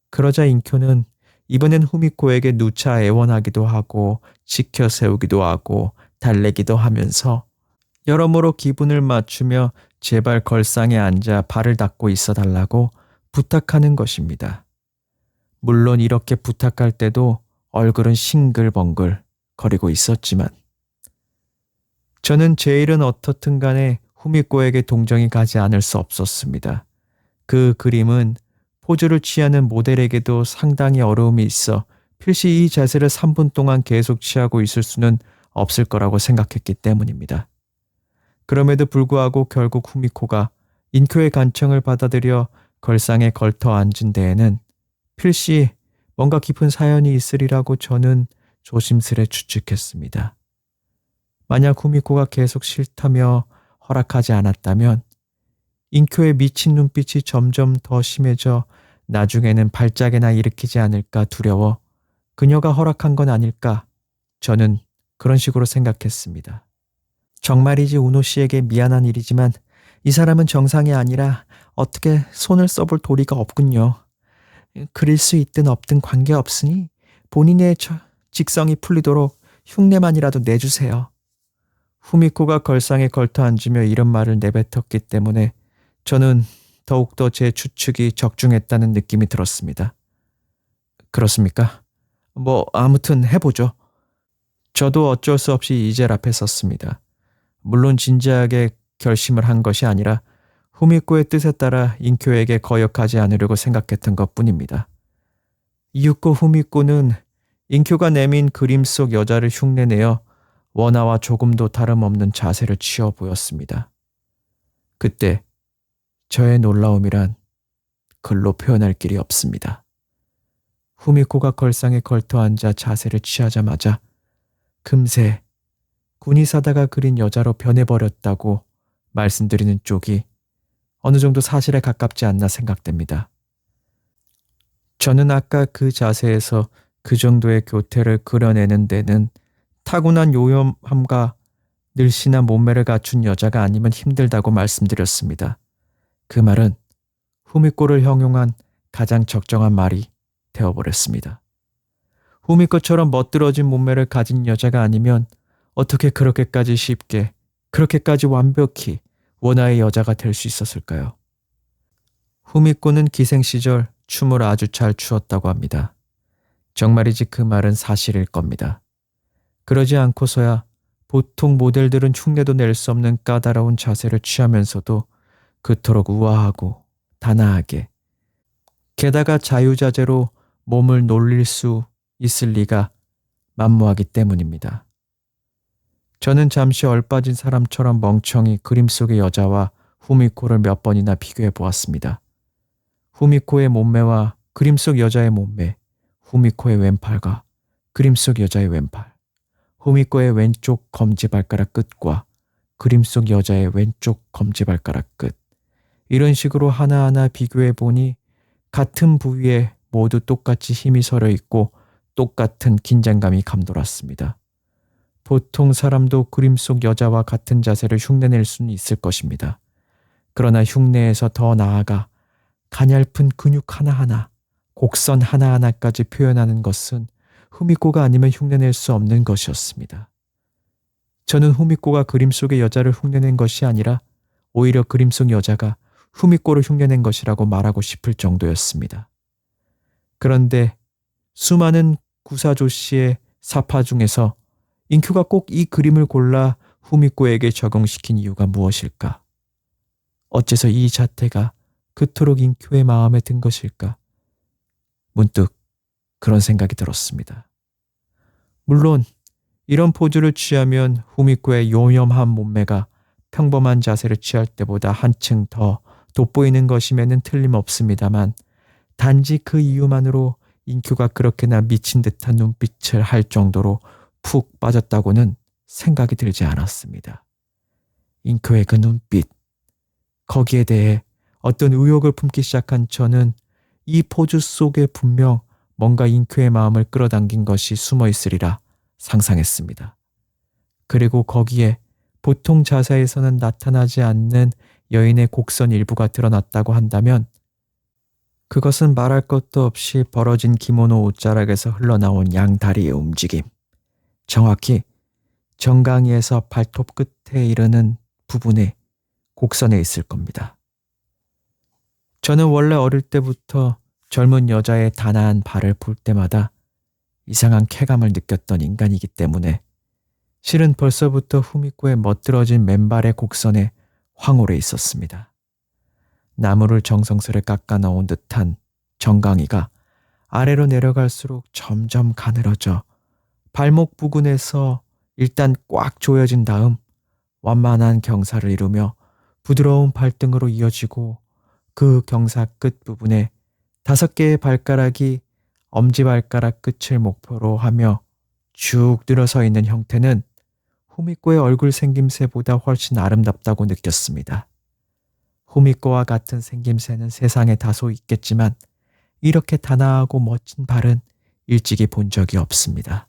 S1: 그러자 인쿄는 이번엔 후미코에게 누차 애원하기도 하고 지켜 세우기도 하고 달래기도 하면서 여러모로 기분을 맞추며 제발 걸상에 앉아 발을 닦고 있어 달라고 부탁하는 것입니다. 물론 이렇게 부탁할 때도 얼굴은 싱글벙글 거리고 있었지만 저는 제 일은 어떻든 간에 후미코에게 동정이 가지 않을 수 없었습니다. 그 그림은 포즈를 취하는 모델에게도 상당히 어려움이 있어 필시 이 자세를 3분 동안 계속 취하고 있을 수는 없을 거라고 생각했기 때문입니다. 그럼에도 불구하고 결국 후미코가 인쿄의 간청을 받아들여 걸상에 걸터 앉은 데에는 필시 뭔가 깊은 사연이 있으리라고 저는 조심스레 추측했습니다. 만약 후미코가 계속 싫다며 허락하지 않았다면 인쿄의 미친 눈빛이 점점 더 심해져 나중에는 발작이나 일으키지 않을까 두려워 그녀가 허락한 건 아닐까 저는 그런 식으로 생각했습니다. 정말이지 우노 씨에게 미안한 일이지만 이 사람은 정상이 아니라 어떻게 손을 써볼 도리가 없군요. 그릴 수 있든 없든 관계없으니 본인의 직성이 풀리도록 흉내만이라도 내주세요. 후미코가 걸상에 걸터 앉으며 이런 말을 내뱉었기 때문에 저는 더욱더 제 추측이 적중했다는 느낌이 들었습니다. 그렇습니까? 아무튼 해보죠. 저도 어쩔 수 없이 이젤 앞에 섰습니다. 물론 진지하게 결심을 한 것이 아니라 후미코의 뜻에 따라 인쿄에게 거역하지 않으려고 생각했던 것뿐입니다. 이윽고 후미코는 인쿄가 내민 그림 속 여자를 흉내내어 원화와 조금도 다름없는 자세를 취해 보였습니다. 그때 저의 놀라움이란 글로 표현할 길이 없습니다. 후미코가 걸상에 걸터 앉아 자세를 취하자마자 금세 군이 사다가 그린 여자로 변해버렸다고 말씀드리는 쪽이 어느 정도 사실에 가깝지 않나 생각됩니다. 저는 아까 그 자세에서 그 정도의 교태를 그려내는 데는 타고난 요염함과 늘씬한 몸매를 갖춘 여자가 아니면 힘들다고 말씀드렸습니다. 그 말은 후미코를 형용한 가장 적정한 말이 되어버렸습니다. 후미코처럼 멋들어진 몸매를 가진 여자가 아니면 어떻게 그렇게까지 쉽게, 그렇게까지 완벽히 원화의 여자가 될 수 있었을까요? 후미코는 기생 시절 춤을 아주 잘 추었다고 합니다. 정말이지 그 말은 사실일 겁니다. 그러지 않고서야 보통 모델들은 흉내도 낼 수 없는 까다로운 자세를 취하면서도 그토록 우아하고 단아하게, 게다가 자유자재로 몸을 놀릴 수 있을 리가 만무하기 때문입니다. 저는 잠시 얼빠진 사람처럼 멍청이 그림 속의 여자와 후미코를 몇 번이나 비교해 보았습니다. 후미코의 몸매와 그림 속 여자의 몸매, 후미코의 왼팔과 그림 속 여자의 왼팔, 후미코의 왼쪽 검지발가락 끝과 그림 속 여자의 왼쪽 검지발가락 끝, 이런 식으로 하나하나 비교해 보니 같은 부위에 모두 똑같이 힘이 서려 있고 똑같은 긴장감이 감돌았습니다. 보통 사람도 그림 속 여자와 같은 자세를 흉내낼 수는 있을 것입니다. 그러나 흉내에서 더 나아가 가냘픈 근육 하나하나, 곡선 하나하나까지 표현하는 것은 후미코가 아니면 흉내낼 수 없는 것이었습니다. 저는 후미코가 그림 속의 여자를 흉내낸 것이 아니라 오히려 그림 속 여자가 후미코를 흉내낸 것이라고 말하고 싶을 정도였습니다. 그런데 수많은 구사조씨의 사파 중에서 인큐가 꼭 이 그림을 골라 후미코에게 적용시킨 이유가 무엇일까? 어째서 이 자태가 그토록 인큐의 마음에 든 것일까? 문득 그런 생각이 들었습니다. 물론 이런 포즈를 취하면 후미코의 요염한 몸매가 평범한 자세를 취할 때보다 한층 더 돋보이는 것임에는 틀림없습니다만, 단지 그 이유만으로 인큐가 그렇게나 미친 듯한 눈빛을 할 정도로 푹 빠졌다고는 생각이 들지 않았습니다. 인큐의 그 눈빛, 거기에 대해 어떤 의혹을 품기 시작한 저는 이 포즈 속에 분명 뭔가 인큐의 마음을 끌어당긴 것이 숨어 있으리라 상상했습니다. 그리고 거기에 보통 자세에서는 나타나지 않는 여인의 곡선 일부가 드러났다고 한다면 그것은 말할 것도 없이 벌어진 기모노 옷자락에서 흘러나온 양다리의 움직임, 정확히 정강이에서 발톱 끝에 이르는 부분에 곡선에 있을 겁니다. 저는 원래 어릴 때부터 젊은 여자의 단아한 발을 볼 때마다 이상한 쾌감을 느꼈던 인간이기 때문에 실은 벌써부터 후미코의 멋들어진 맨발의 곡선에 황홀해 있었습니다. 나무를 정성스레 깎아 넣은 듯한 정강이가 아래로 내려갈수록 점점 가늘어져 발목 부근에서 일단 꽉 조여진 다음 완만한 경사를 이루며 부드러운 발등으로 이어지고 그 경사 끝 부분에 5개의 발가락이 엄지발가락 끝을 목표로 하며 쭉 늘어서 있는 형태는 후미코의 얼굴 생김새보다 훨씬 아름답다고 느꼈습니다. 후미코와 같은 생김새는 세상에 다소 있겠지만 이렇게 단아하고 멋진 발은 일찍이 본 적이 없습니다.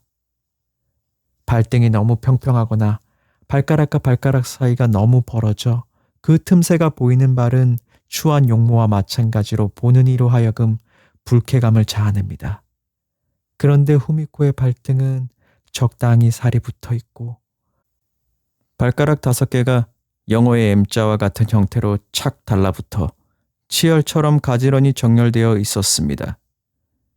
S1: 발등이 너무 평평하거나 발가락과 발가락 사이가 너무 벌어져 그 틈새가 보이는 발은 추한 용모와 마찬가지로 보는 이로 하여금 불쾌감을 자아냅니다. 그런데 후미코의 발등은 적당히 살이 붙어 있고 발가락 5개가 영어의 M자와 같은 형태로 착 달라붙어 치열처럼 가지런히 정렬되어 있었습니다.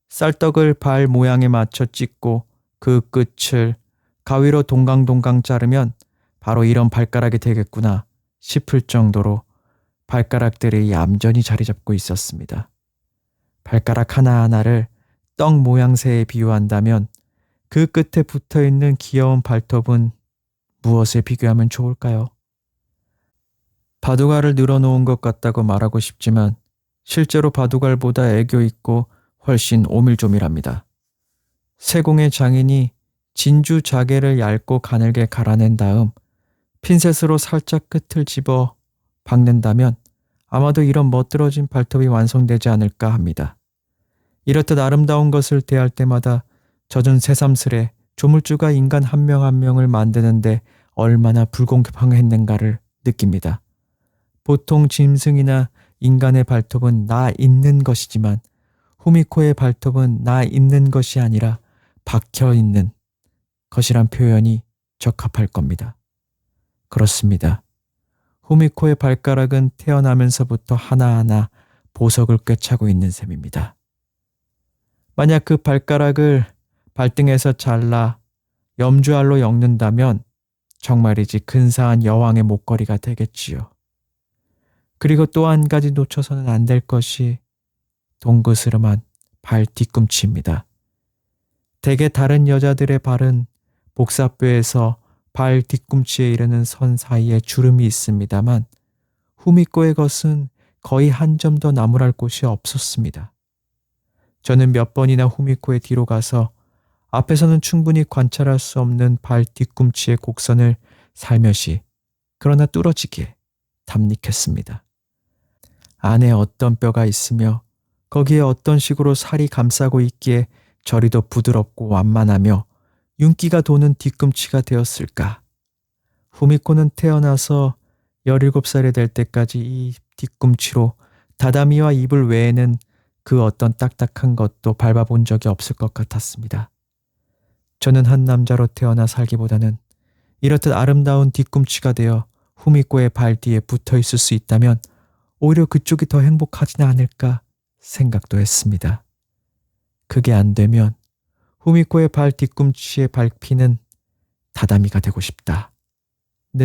S1: 쌀떡을 발 모양에 맞춰 찢고 그 끝을 가위로 동강동강 자르면 바로 이런 발가락이 되겠구나 싶을 정도로 발가락들이 얌전히 자리 잡고 있었습니다. 발가락 하나하나를 떡 모양새에 비유한다면 그 끝에 붙어있는 귀여운 발톱은 무엇에 비교하면 좋을까요? 바둑알을 늘어놓은 것 같다고 말하고 싶지만 실제로 바둑알보다 애교 있고 훨씬 오밀조밀합니다. 세공의 장인이 진주 자개를 얇고 가늘게 갈아낸 다음 핀셋으로 살짝 끝을 집어 박는다면 아마도 이런 멋들어진 발톱이 완성되지 않을까 합니다. 이렇듯 아름다운 것을 대할 때마다 저는 새삼스레 조물주가 인간 한 명 한 명을 만드는데 얼마나 불공평했는가를 느낍니다. 보통 짐승이나 인간의 발톱은 나 있는 것이지만 후미코의 발톱은 나 있는 것이 아니라 박혀 있는 것이란 표현이 적합할 겁니다. 그렇습니다. 후미코의 발가락은 태어나면서부터 하나하나 보석을 꿰차고 있는 셈입니다. 만약 그 발가락을 발등에서 잘라 염주알로 엮는다면 정말이지 근사한 여왕의 목걸이가 되겠지요. 그리고 또 한 가지 놓쳐서는 안 될 것이 동그스름한 발 뒤꿈치입니다. 대개 다른 여자들의 발은 복사뼈에서 발 뒤꿈치에 이르는 선 사이에 주름이 있습니다만 후미코의 것은 거의 한 점도 나무랄 곳이 없었습니다. 저는 몇 번이나 후미코의 뒤로 가서 앞에서는 충분히 관찰할 수 없는 발 뒤꿈치의 곡선을 살며시 그러나 뚫어지게 탐닉했습니다. 안에 어떤 뼈가 있으며 거기에 어떤 식으로 살이 감싸고 있기에 저리 더 부드럽고 완만하며 윤기가 도는 뒤꿈치가 되었을까. 후미코는 태어나서 17살이 될 때까지 이 뒤꿈치로 다다미와 이불 외에는 그 어떤 딱딱한 것도 밟아본 적이 없을 것 같았습니다. 저는 한 남자로 태어나 살기보다는 이렇듯 아름다운 뒤꿈치가 되어 후미코의 발 뒤에 붙어 있을 수 있다면 오히려 그쪽이 더 행복하지는 않을까 생각도 했습니다. 그게 안 되면 후미코의 발 뒤꿈치에 밟히는 다다미가 되고 싶다는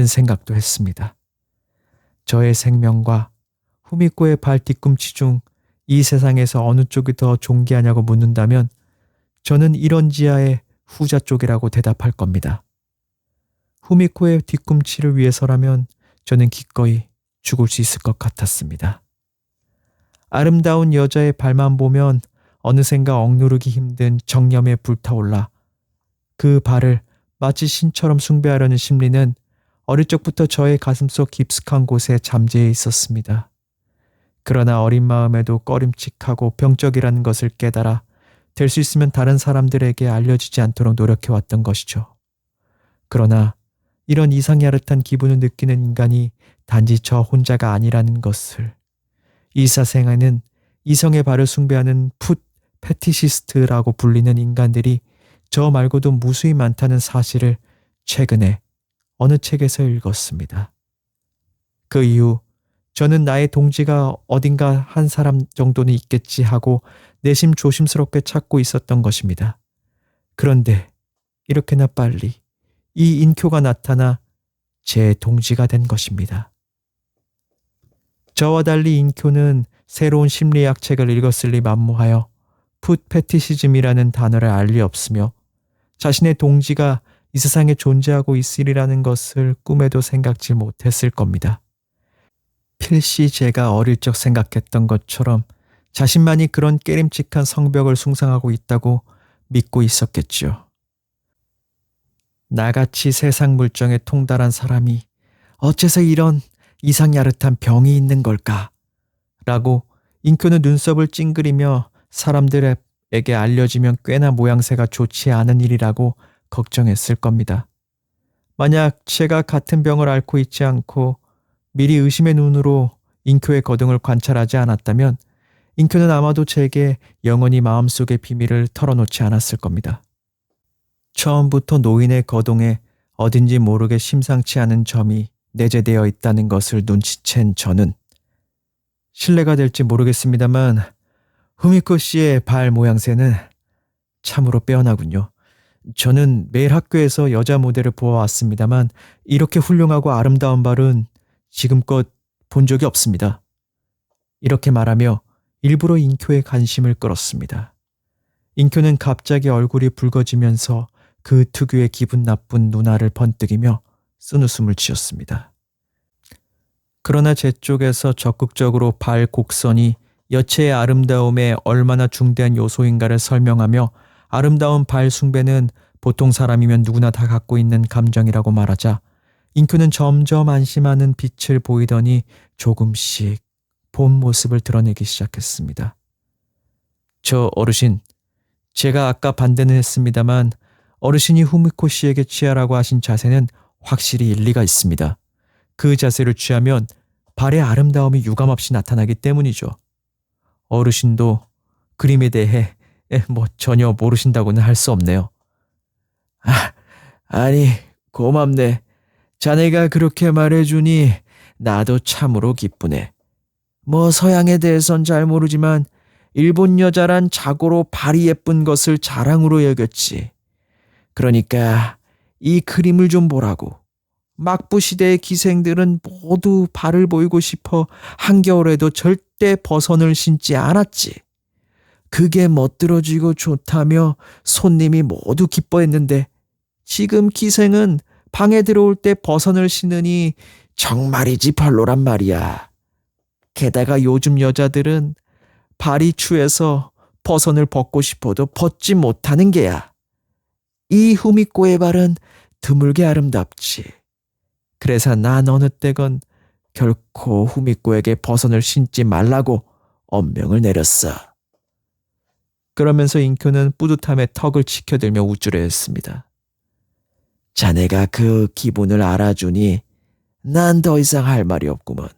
S1: 생각도 했습니다. 저의 생명과 후미코의 발 뒤꿈치 중 이 세상에서 어느 쪽이 더 존귀하냐고 묻는다면 저는 이런 지하의 후자 쪽이라고 대답할 겁니다. 후미코의 뒤꿈치를 위해서라면 저는 기꺼이 죽을 수 있을 것 같았습니다. 아름다운 여자의 발만 보면 어느샌가 억누르기 힘든 정념에 불타올라 그 발을 마치 신처럼 숭배하려는 심리는 어릴 적부터 저의 가슴속 깊숙한 곳에 잠재해 있었습니다. 그러나 어린 마음에도 꺼림칙하고 병적이라는 것을 깨달아 될 수 있으면 다른 사람들에게 알려지지 않도록 노력해왔던 것이죠. 그러나 이런 이상야릇한 기분을 느끼는 인간이 단지 저 혼자가 아니라는 것을 이 사생에는 이성의 발을 숭배하는 풋 패티시스트라고 불리는 인간들이 저 말고도 무수히 많다는 사실을 최근에 어느 책에서 읽었습니다. 그 이후 저는 나의 동지가 어딘가 한 사람 정도는 있겠지 하고 내심 조심스럽게 찾고 있었던 것입니다. 그런데 이렇게나 빨리 이 인쿄가 나타나 제 동지가 된 것입니다. 저와 달리 인쿄는 새로운 심리학 책을 읽었을 리 만무하여 풋 패티시즘이라는 단어를 알 리 없으며 자신의 동지가 이 세상에 존재하고 있으리라는 것을 꿈에도 생각지 못했을 겁니다. 필시 제가 어릴 적 생각했던 것처럼 자신만이 그런 깨림칙한 성벽을 숭상하고 있다고 믿고 있었겠지요. 나같이 세상 물정에 통달한 사람이 어째서 이런 이상야릇한 병이 있는 걸까? 라고 인쿄는 눈썹을 찡그리며 사람들에게 알려지면 꽤나 모양새가 좋지 않은 일이라고 걱정했을 겁니다. 만약 제가 같은 병을 앓고 있지 않고 미리 의심의 눈으로 인쿄의 거동을 관찰하지 않았다면 인쿄는 아마도 제게 영원히 마음속의 비밀을 털어놓지 않았을 겁니다. 처음부터 노인의 거동에 어딘지 모르게 심상치 않은 점이 내재되어 있다는 것을 눈치챈 저는 신뢰가 될지 모르겠습니다만 후미코 씨의 발 모양새는 참으로 빼어나군요. 저는 매일 학교에서 여자 모델을 보아왔습니다만 이렇게 훌륭하고 아름다운 발은 지금껏 본 적이 없습니다. 이렇게 말하며 일부러 인쿄의 관심을 끌었습니다. 인쿄는 갑자기 얼굴이 붉어지면서 그 특유의 기분 나쁜 눈알을 번뜩이며 쓴웃음을 지었습니다. 그러나 제 쪽에서 적극적으로 발 곡선이 여체의 아름다움에 얼마나 중대한 요소인가를 설명하며 아름다운 발 숭배는 보통 사람이면 누구나 다 갖고 있는 감정이라고 말하자 인큐는 점점 안심하는 빛을 보이더니 조금씩 본 모습을 드러내기 시작했습니다. 저 어르신, 제가 아까 반대는 했습니다만 어르신이 후미코 씨에게 취하라고 하신 자세는 확실히 일리가 있습니다. 그 자세를 취하면 발의 아름다움이 유감없이 나타나기 때문이죠. 어르신도 그림에 대해 전혀 모르신다고는 할 수 없네요. 아니, 고맙네. 자네가 그렇게 말해주니 나도 참으로 기쁘네. 서양에 대해선 잘 모르지만 일본 여자란 자고로 발이 예쁜 것을 자랑으로 여겼지. 그러니까 이 그림을 좀 보라고. 막부 시대의 기생들은 모두 발을 보이고 싶어 한겨울에도 절대 버선을 신지 않았지. 그게 멋들어지고 좋다며 손님이 모두 기뻐했는데 지금 기생은 방에 들어올 때 버선을 신으니 정말이지 별로란 말이야. 게다가 요즘 여자들은 발이 추해서 버선을 벗고 싶어도 벗지 못하는 게야. 이 후미코의 발은 드물게 아름답지. 그래서 난 어느 때건 결코 후미코에게 버선을 신지 말라고 엄명을 내렸어. 그러면서 인큐는 뿌듯함에 턱을 치켜들며 우쭐해했습니다. 자네가 그 기분을 알아주니 난 더 이상 할 말이 없구먼.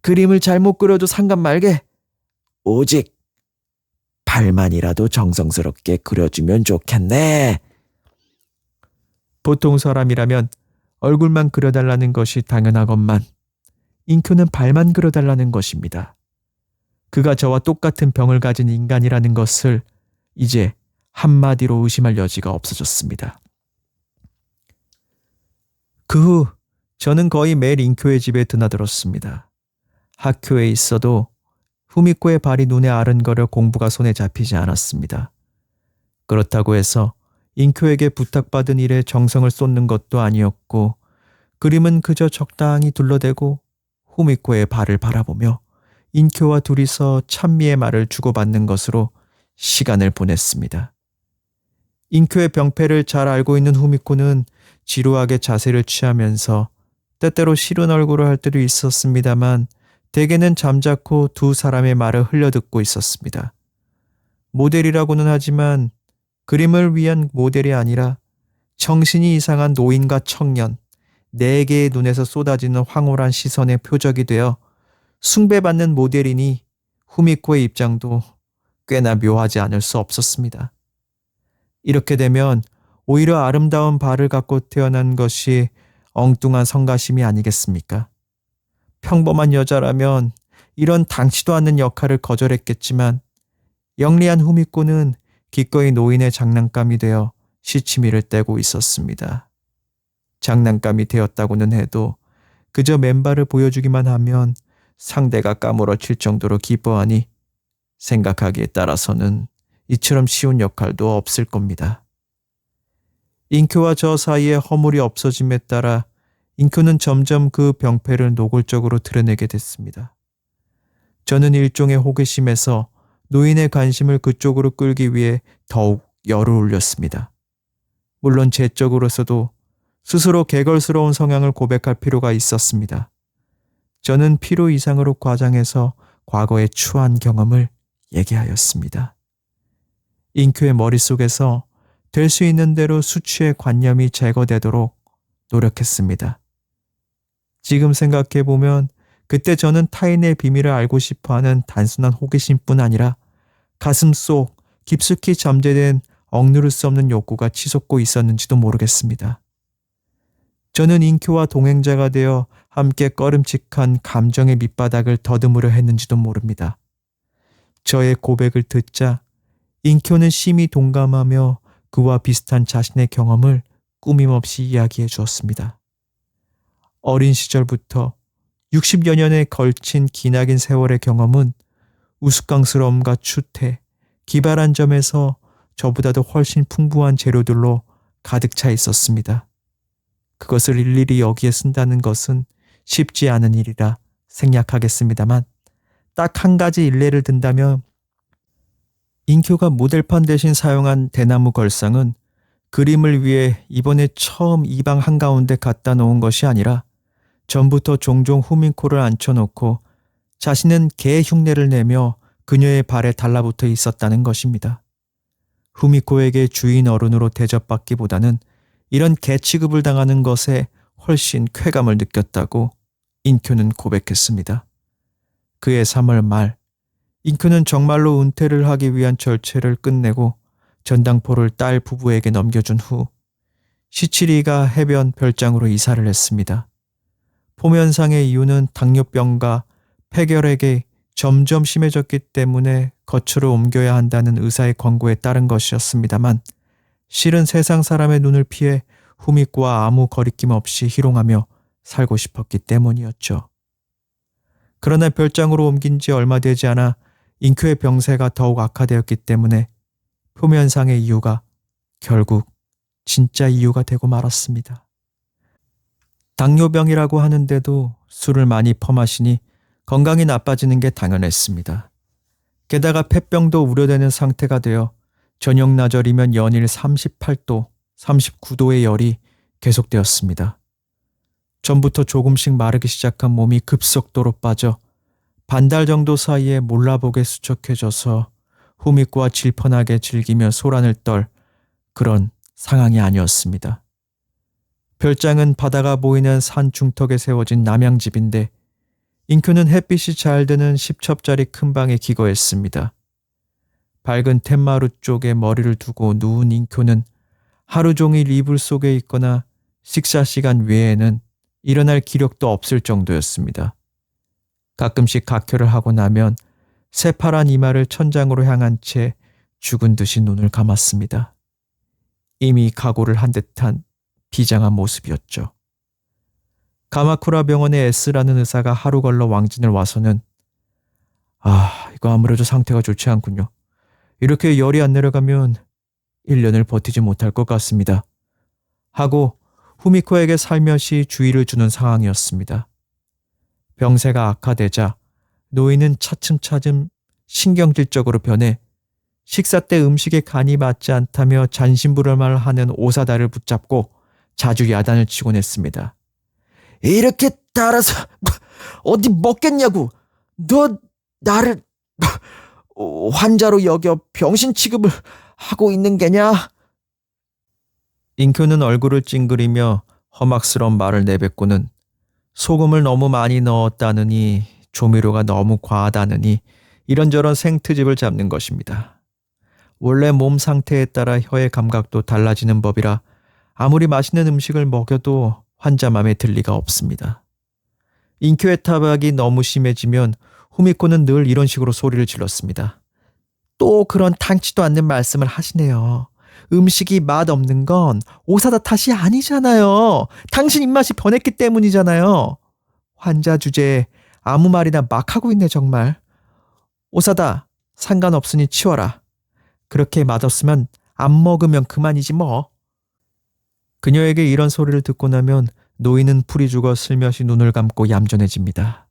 S1: 그림을 잘못 그려도 상관 말게. 오직 발만이라도 정성스럽게 그려주면 좋겠네. 보통 사람이라면 얼굴만 그려달라는 것이 당연하건만 인큐는 발만 그려달라는 것입니다. 그가 저와 똑같은 병을 가진 인간이라는 것을 이제 한마디로 의심할 여지가 없어졌습니다. 그 후 저는 거의 매일 인큐의 집에 드나들었습니다. 학교에 있어도 후미코의 발이 눈에 아른거려 공부가 손에 잡히지 않았습니다. 그렇다고 해서 인큐에게 부탁받은 일에 정성을 쏟는 것도 아니었고 그림은 그저 적당히 둘러대고 후미코의 발을 바라보며 인큐와 둘이서 찬미의 말을 주고받는 것으로 시간을 보냈습니다. 인큐의 병폐를 잘 알고 있는 후미코는 지루하게 자세를 취하면서 때때로 싫은 얼굴을 할 때도 있었습니다만 대개는 잠자코 두 사람의 말을 흘려듣고 있었습니다. 모델이라고는 하지만 그림을 위한 모델이 아니라 정신이 이상한 노인과 청년, 네 개의 눈에서 쏟아지는 황홀한 시선의 표적이 되어 숭배받는 모델이니 후미코의 입장도 꽤나 묘하지 않을 수 없었습니다. 이렇게 되면 오히려 아름다운 발을 갖고 태어난 것이 엉뚱한 성가심이 아니겠습니까? 평범한 여자라면 이런 당치도 않는 역할을 거절했겠지만 영리한 후미코는 기꺼이 노인의 장난감이 되어 시치미를 떼고 있었습니다. 장난감이 되었다고는 해도 그저 맨발을 보여주기만 하면 상대가 까무러칠 정도로 기뻐하니 생각하기에 따라서는 이처럼 쉬운 역할도 없을 겁니다. 인큐와 저 사이에 허물이 없어짐에 따라 인큐는 점점 그 병폐를 노골적으로 드러내게 됐습니다. 저는 일종의 호기심에서 노인의 관심을 그쪽으로 끌기 위해 더욱 열을 올렸습니다. 물론 제 쪽으로서도 스스로 개걸스러운 성향을 고백할 필요가 있었습니다. 저는 필요 이상으로 과장해서 과거의 추한 경험을 얘기하였습니다. 인큐의 머릿속에서 될 수 있는 대로 수치의 관념이 제거되도록 노력했습니다. 지금 생각해보면 그때 저는 타인의 비밀을 알고 싶어하는 단순한 호기심뿐 아니라 가슴 속 깊숙이 잠재된 억누를 수 없는 욕구가 치솟고 있었는지도 모르겠습니다. 저는 인큐와 동행자가 되어 함께 꺼름칙한 감정의 밑바닥을 더듬으려 했는지도 모릅니다. 저의 고백을 듣자 인큐는 심히 동감하며 그와 비슷한 자신의 경험을 꾸밈없이 이야기해 주었습니다. 어린 시절부터 60여 년에 걸친 기나긴 세월의 경험은 우스꽝스러움과 추태, 기발한 점에서 저보다도 훨씬 풍부한 재료들로 가득 차 있었습니다. 그것을 일일이 여기에 쓴다는 것은 쉽지 않은 일이라 생략하겠습니다만 딱 한 가지 일례를 든다면 인큐가 모델판 대신 사용한 대나무 걸상은 그림을 위해 이번에 처음 이 방 한가운데 갖다 놓은 것이 아니라 전부터 종종 후미코를 앉혀놓고 자신은 개 흉내를 내며 그녀의 발에 달라붙어 있었다는 것입니다. 후미코에게 주인 어른으로 대접받기보다는 이런 개 취급을 당하는 것에 훨씬 쾌감을 느꼈다고 인큐는 고백했습니다. 그해 3월 말 인큐는 정말로 은퇴를 하기 위한 절차를 끝내고 전당포를 딸 부부에게 넘겨준 후 시치리가 해변 별장으로 이사를 했습니다. 포면상의 이유는 당뇨병과 폐결핵의 점점 심해졌기 때문에 거처를 옮겨야 한다는 의사의 권고에 따른 것이었습니다만 실은 세상 사람의 눈을 피해 후미코와 아무 거리낌 없이 희롱하며 살고 싶었기 때문이었죠. 그러나 별장으로 옮긴 지 얼마 되지 않아 인큐의 병세가 더욱 악화되었기 때문에 표면상의 이유가 결국 진짜 이유가 되고 말았습니다. 당뇨병이라고 하는데도 술을 많이 퍼마시니 건강이 나빠지는 게 당연했습니다. 게다가 폐병도 우려되는 상태가 되어 저녁 나절이면 연일 38도, 39도의 열이 계속되었습니다. 전부터 조금씩 마르기 시작한 몸이 급속도로 빠져 반달 정도 사이에 몰라보게 수척해져서 후미코와 질펀하게 즐기며 소란을 떨 그런 상황이 아니었습니다. 별장은 바다가 보이는 산 중턱에 세워진 남양집인데 인큐는 햇빛이 잘 드는 10첩짜리 큰 방에 기거했습니다. 밝은 텐마루 쪽에 머리를 두고 누운 인큐는 하루 종일 이불 속에 있거나 식사 시간 외에는 일어날 기력도 없을 정도였습니다. 가끔씩 각혈을 하고 나면 새파란 이마를 천장으로 향한 채 죽은 듯이 눈을 감았습니다. 이미 각오를 한 듯한 비장한 모습이었죠. 가마쿠라 병원의 S라는 의사가 하루 걸러 왕진을 와서는 이거 아무래도 상태가 좋지 않군요. 이렇게 열이 안 내려가면 1년을 버티지 못할 것 같습니다. 하고 후미코에게 살며시 주의를 주는 상황이었습니다. 병세가 악화되자 노인은 차츰차츰 신경질적으로 변해 식사 때 음식에 간이 맞지 않다며 잔심부름을 하는 오사다를 붙잡고 자주 야단을 치곤 했습니다. 이렇게 달아서 어디 먹겠냐고. 너 나를 환자로 여겨 병신 취급을 하고 있는 게냐? 인큐는 얼굴을 찡그리며 험악스러운 말을 내뱉고는 소금을 너무 많이 넣었다느니 조미료가 너무 과하다느니 이런저런 생트집을 잡는 것입니다. 원래 몸 상태에 따라 혀의 감각도 달라지는 법이라 아무리 맛있는 음식을 먹여도 환자 맘에 들 리가 없습니다. 인큐의 타박이 너무 심해지면 후미코는 늘 이런 식으로 소리를 질렀습니다. 또 그런 당치도 않는 말씀을 하시네요. 음식이 맛없는 건 오사다 탓이 아니잖아요. 당신 입맛이 변했기 때문이잖아요. 환자 주제에 아무 말이나 막 하고 있네 정말. 오사다 상관없으니 치워라. 그렇게 맛없으면 안 먹으면 그만이지 뭐. 그녀에게 이런 소리를 듣고 나면 노인은 풀이 죽어 슬며시 눈을 감고 얌전해집니다.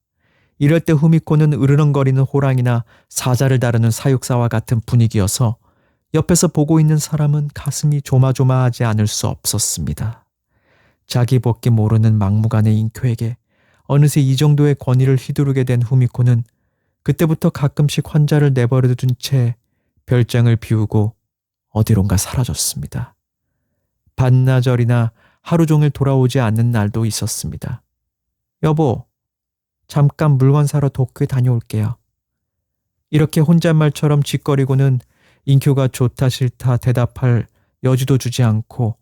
S1: 이럴 때 후미코는 으르렁거리는 호랑이나 사자를 다루는 사육사와 같은 분위기여서 옆에서 보고 있는 사람은 가슴이 조마조마하지 않을 수 없었습니다. 자기 법기 모르는 막무가내 인큐에게 어느새 이 정도의 권위를 휘두르게 된 후미코는 그때부터 가끔씩 환자를 내버려 둔 채 별장을 비우고 어디론가 사라졌습니다. 반나절이나 하루 종일 돌아오지 않는 날도 있었습니다. 여보, 잠깐 물건 사러 도쿄에 다녀올게요. 이렇게 혼잣말처럼 짓거리고는 인큐가 좋다 싫다 대답할 여지도 주지 않고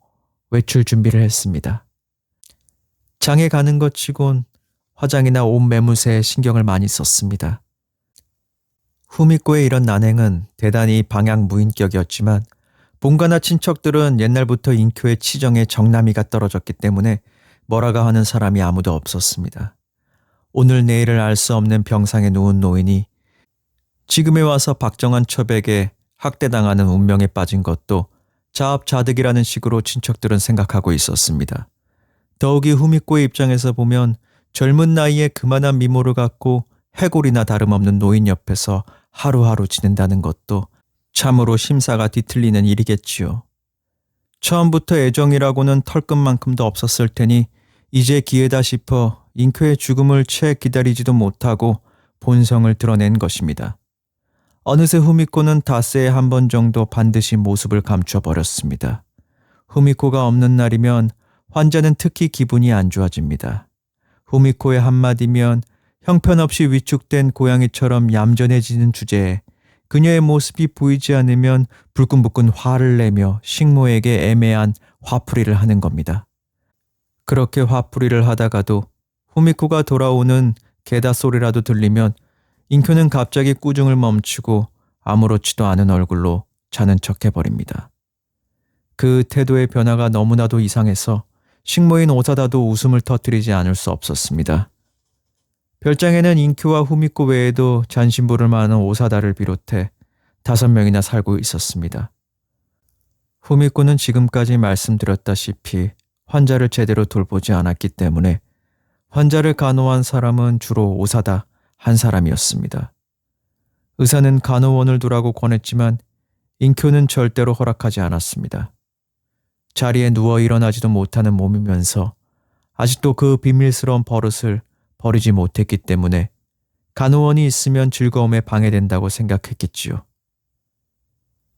S1: 외출 준비를 했습니다. 장에 가는 것 치곤 화장이나 옷 매무새에 신경을 많이 썼습니다. 후미코의 이런 난행은 대단히 방향무인격이었지만 본가나 친척들은 옛날부터 인큐의 치정에 정남이가 떨어졌기 때문에 뭐라가 하는 사람이 아무도 없었습니다. 오늘 내일을 알 수 없는 병상에 누운 노인이 지금에 와서 박정한 첩에게 학대당하는 운명에 빠진 것도 자업자득이라는 식으로 친척들은 생각하고 있었습니다. 더욱이 후미코의 입장에서 보면 젊은 나이에 그만한 미모를 갖고 해골이나 다름없는 노인 옆에서 하루하루 지낸다는 것도 참으로 심사가 뒤틀리는 일이겠지요. 처음부터 애정이라고는 털끝만큼도 없었을 테니 이제 기회다 싶어 인큐의 죽음을 채 기다리지도 못하고 본성을 드러낸 것입니다. 어느새 후미코는 닷새에 한 번 정도 반드시 모습을 감춰버렸습니다. 후미코가 없는 날이면 환자는 특히 기분이 안 좋아집니다. 후미코의 한마디면 형편없이 위축된 고양이처럼 얌전해지는 주제에 그녀의 모습이 보이지 않으면 불끈불끈 화를 내며 식모에게 애매한 화풀이를 하는 겁니다. 그렇게 화풀이를 하다가도 후미코가 돌아오는 게다 소리라도 들리면 인큐는 갑자기 꾸중을 멈추고 아무렇지도 않은 얼굴로 자는 척 해버립니다. 그 태도의 변화가 너무나도 이상해서 식모인 오사다도 웃음을 터뜨리지 않을 수 없었습니다. 별장에는 인큐와 후미코 외에도 잔심부를 많은 오사다를 비롯해 5명이나 살고 있었습니다. 후미코는 지금까지 말씀드렸다시피 환자를 제대로 돌보지 않았기 때문에 환자를 간호한 사람은 주로 오사다 한 사람이었습니다. 의사는 간호원을 두라고 권했지만 인큐는 절대로 허락하지 않았습니다. 자리에 누워 일어나지도 못하는 몸이면서 아직도 그 비밀스러운 버릇을 버리지 못했기 때문에 간호원이 있으면 즐거움에 방해된다고 생각했겠지요.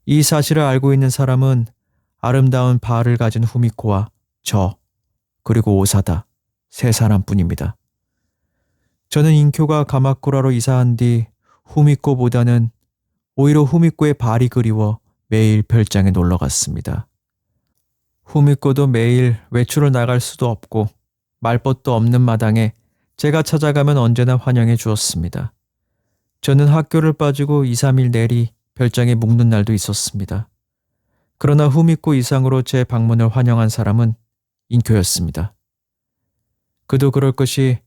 S1: 이 사실을 알고 있는 사람은 아름다운 발을 가진 후미코와 저, 그리고 오사다 3사람뿐입니다. 저는 인큐가 가마쿠라로 이사한 뒤 후미코보다는 오히려 후미코의 발이 그리워 매일 별장에 놀러 갔습니다. 후미코도 매일 외출을 나갈 수도 없고 말벗도 없는 마당에 제가 찾아가면 언제나 환영해 주었습니다. 저는 학교를 빠지고 2, 3일 내리 별장에 묵는 날도 있었습니다. 그러나 후미코 이상으로 제 방문을 환영한 사람은 인큐였습니다. 그도 그럴 것이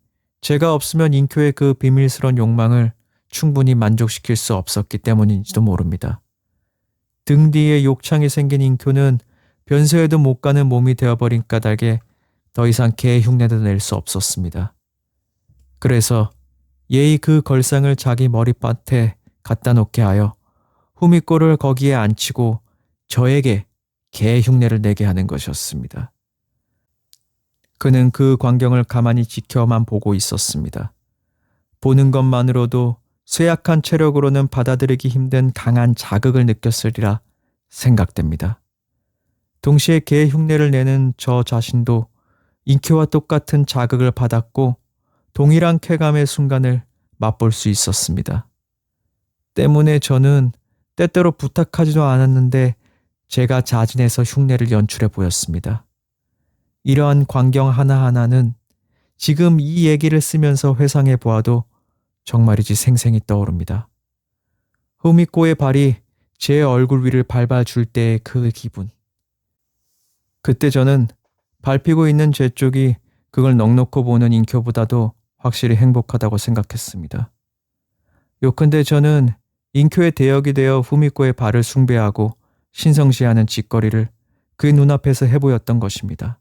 S1: 제가 없으면 인큐의 그 비밀스러운 욕망을 충분히 만족시킬 수 없었기 때문인지도 모릅니다. 등 뒤에 욕창이 생긴 인큐는 변소에도 못 가는 몸이 되어버린 까닭에 더 이상 개 흉내도 낼 수 없었습니다. 그래서 예의 그 걸상을 자기 머리맡에 갖다 놓게 하여 후미코를 거기에 앉히고 저에게 개 흉내를 내게 하는 것이었습니다. 그는 그 광경을 가만히 지켜만 보고 있었습니다. 보는 것만으로도 쇠약한 체력으로는 받아들이기 힘든 강한 자극을 느꼈으리라 생각됩니다. 동시에 개 흉내를 내는 저 자신도 인큐와 똑같은 자극을 받았고 동일한 쾌감의 순간을 맛볼 수 있었습니다. 때문에 저는 때때로 부탁하지도 않았는데 제가 자진해서 흉내를 연출해 보였습니다. 이러한 광경 하나하나는 지금 이 얘기를 쓰면서 회상해 보아도 정말이지 생생히 떠오릅니다. 후미코의 발이 제 얼굴 위를 밟아줄 때의 그 기분. 그때 저는 밟히고 있는 제 쪽이 그걸 넋놓고 보는 인큐보다도 확실히 행복하다고 생각했습니다. 요컨대 저는 인큐의 대역이 되어 후미코의 발을 숭배하고 신성시하는 짓거리를 그 눈앞에서 해보였던 것입니다.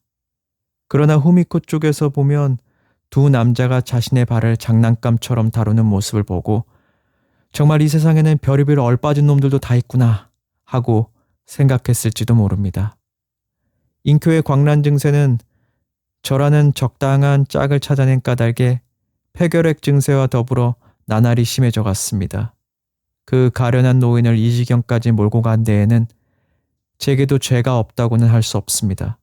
S1: 그러나 후미코 쪽에서 보면 두 남자가 자신의 발을 장난감처럼 다루는 모습을 보고 정말 이 세상에는 별의별 얼빠진 놈들도 다 있구나 하고 생각했을지도 모릅니다. 인큐의 광란 증세는 저라는 적당한 짝을 찾아낸 까닭에 폐결핵 증세와 더불어 나날이 심해져 갔습니다. 그 가련한 노인을 이 지경까지 몰고 간 데에는 제게도 죄가 없다고는 할 수 없습니다.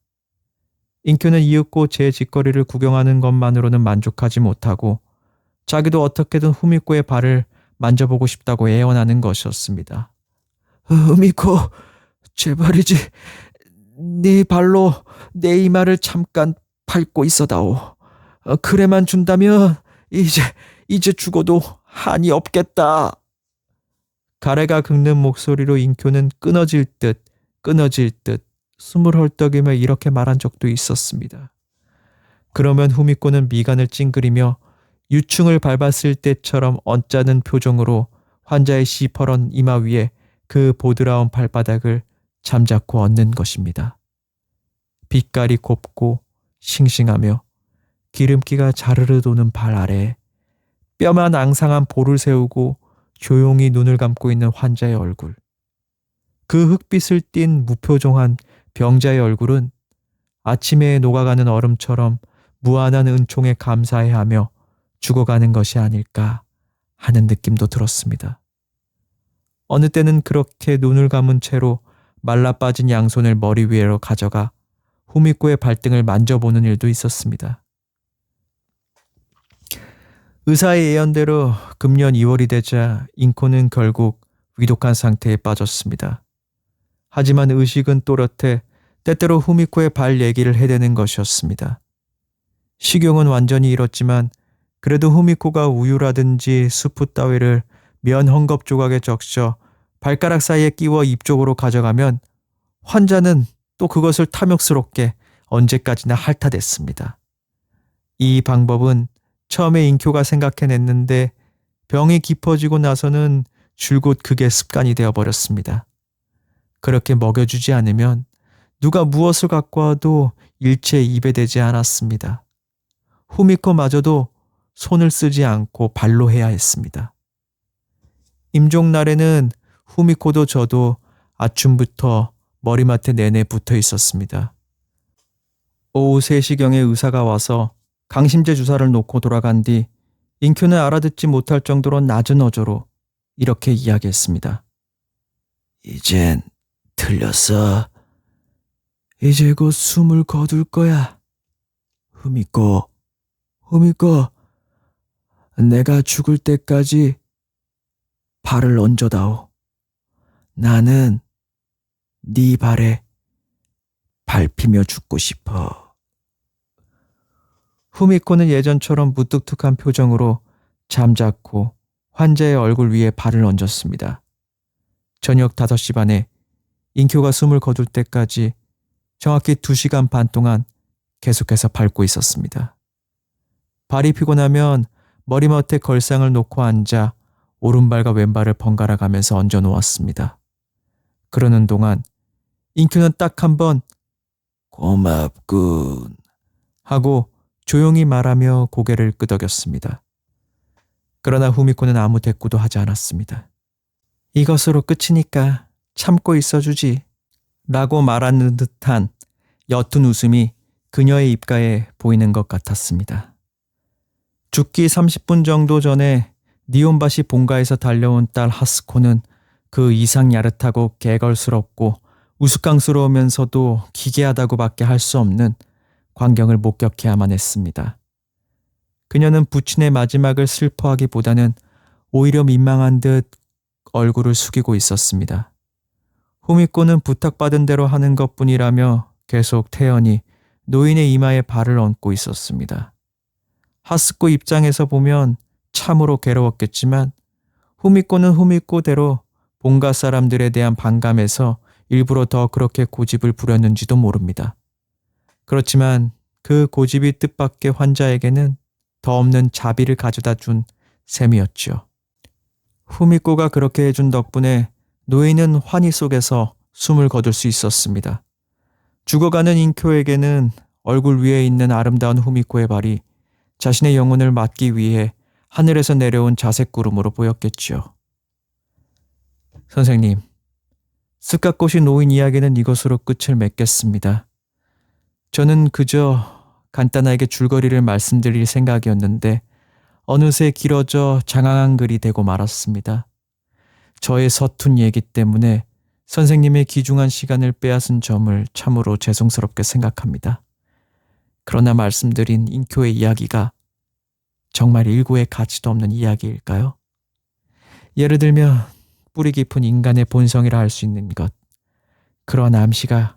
S1: 인큐는 이윽고 제 짓거리를 구경하는 것만으로는 만족하지 못하고 자기도 어떻게든 후미코의 발을 만져보고 싶다고 애원하는 것이었습니다. 후미코, 제발이지 네 발로 내 이마를 잠깐 밟고 있어다오. 그래만 준다면 이제 죽어도 한이 없겠다. 가래가 긁는 목소리로 인큐는 끊어질 듯 숨을 헐떡이며 이렇게 말한 적도 있었습니다. 그러면 후미코는 미간을 찡그리며 유충을 밟았을 때처럼 언짢은 표정으로 환자의 시퍼런 이마 위에 그 보드라운 발바닥을 잠자코 얹는 것입니다. 빛깔이 곱고 싱싱하며 기름기가 자르르 도는 발 아래에 뼈만 앙상한 볼을 세우고 조용히 눈을 감고 있는 환자의 얼굴. 그 흑빛을 띤 무표정한 병자의 얼굴은 아침에 녹아가는 얼음처럼 무한한 은총에 감사해하며 죽어가는 것이 아닐까 하는 느낌도 들었습니다. 어느 때는 그렇게 눈을 감은 채로 말라빠진 양손을 머리 위로 가져가 후미코의 발등을 만져보는 일도 있었습니다. 의사의 예언대로 금년 2월이 되자 인코는 결국 위독한 상태에 빠졌습니다. 하지만 의식은 또렷해 때때로 후미코의 발 얘기를 해대는 것이었습니다. 식용은 완전히 잃었지만 그래도 후미코가 우유라든지 수프 따위를 면 헝겊 조각에 적셔 발가락 사이에 끼워 입 쪽으로 가져가면 환자는 또 그것을 탐욕스럽게 언제까지나 핥아댔습니다. 이 방법은 처음에 인쿄가 생각해냈는데 병이 깊어지고 나서는 줄곧 그게 습관이 되어버렸습니다. 그렇게 먹여주지 않으면 누가 무엇을 갖고 와도 일체 입에 대지 않았습니다. 후미코마저도 손을 쓰지 않고 발로 해야 했습니다. 임종날에는 후미코도 저도 아침부터 머리맡에 내내 붙어 있었습니다. 오후 3시경에 의사가 와서 강심제 주사를 놓고 돌아간 뒤 인큐는 알아듣지 못할 정도로 낮은 어조로 이렇게 이야기했습니다. 이젠 틀렸어. 이제 곧 숨을 거둘 거야. 후미코, 내가 죽을 때까지 발을 얹어다오. 나는 네 발에 밟히며 죽고 싶어. 후미코는 예전처럼 무뚝뚝한 표정으로 잠자코 환자의 얼굴 위에 발을 얹었습니다. 저녁 5시 반에 인큐가 숨을 거둘 때까지 정확히 2시간 반 동안 계속해서 밟고 있었습니다. 발이 피곤하면 머리맡에 걸상을 놓고 앉아 오른발과 왼발을 번갈아 가면서 얹어 놓았습니다. 그러는 동안 인큐는 딱 한 번 고맙군 하고 조용히 말하며 고개를 끄덕였습니다. 그러나 후미코는 아무 대꾸도 하지 않았습니다. 이것으로 끝이니까 참고 있어주지 라고 말하는 듯한 옅은 웃음이 그녀의 입가에 보이는 것 같았습니다. 죽기 30분 정도 전에 니온바시 본가에서 달려온 딸 하스코는 그 이상 야릇하고 개걸스럽고 우스꽝스러우면서도 기괴하다고밖에 할 수 없는 광경을 목격해야만 했습니다. 그녀는 부친의 마지막을 슬퍼하기보다는 오히려 민망한 듯 얼굴을 숙이고 있었습니다. 후미코는 부탁받은 대로 하는 것뿐이라며 계속 태연히 노인의 이마에 발을 얹고 있었습니다. 하스코 입장에서 보면 참으로 괴로웠겠지만 후미코는 후미코대로 본가 사람들에 대한 반감에서 일부러 더 그렇게 고집을 부렸는지도 모릅니다. 그렇지만 그 고집이 뜻밖의 환자에게는 더 없는 자비를 가져다 준 셈이었죠. 후미코가 그렇게 해준 덕분에 노인은 환희 속에서 숨을 거둘 수 있었습니다. 죽어가는 인쿄에게는 얼굴 위에 있는 아름다운 후미코의 발이 자신의 영혼을 맞기 위해 하늘에서 내려온 자색구름으로 보였겠지요. 선생님, 스카꽃이 노인 이야기는 이것으로 끝을 맺겠습니다. 저는 그저 간단하게 줄거리를 말씀드릴 생각이었는데 어느새 길어져 장황한 글이 되고 말았습니다. 저의 서툰 얘기 때문에 선생님의 귀중한 시간을 빼앗은 점을 참으로 죄송스럽게 생각합니다. 그러나 말씀드린 인쿄의 이야기가 정말 일구의 가치도 없는 이야기일까요? 예를 들면 뿌리 깊은 인간의 본성이라 할 수 있는 것, 그런 암시가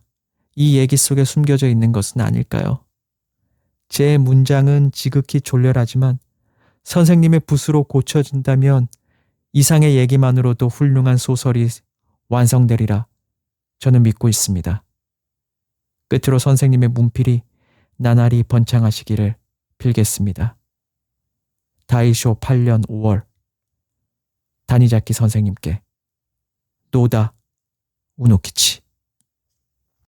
S1: 이 얘기 속에 숨겨져 있는 것은 아닐까요? 제 문장은 지극히 졸렬하지만 선생님의 붓으로 고쳐진다면 이상의 얘기만으로도 훌륭한 소설이 완성되리라 저는 믿고 있습니다. 끝으로 선생님의 문필이 나날이 번창하시기를 빌겠습니다. 다이쇼 8년 5월 다니자키 선생님께 노다 우노키치.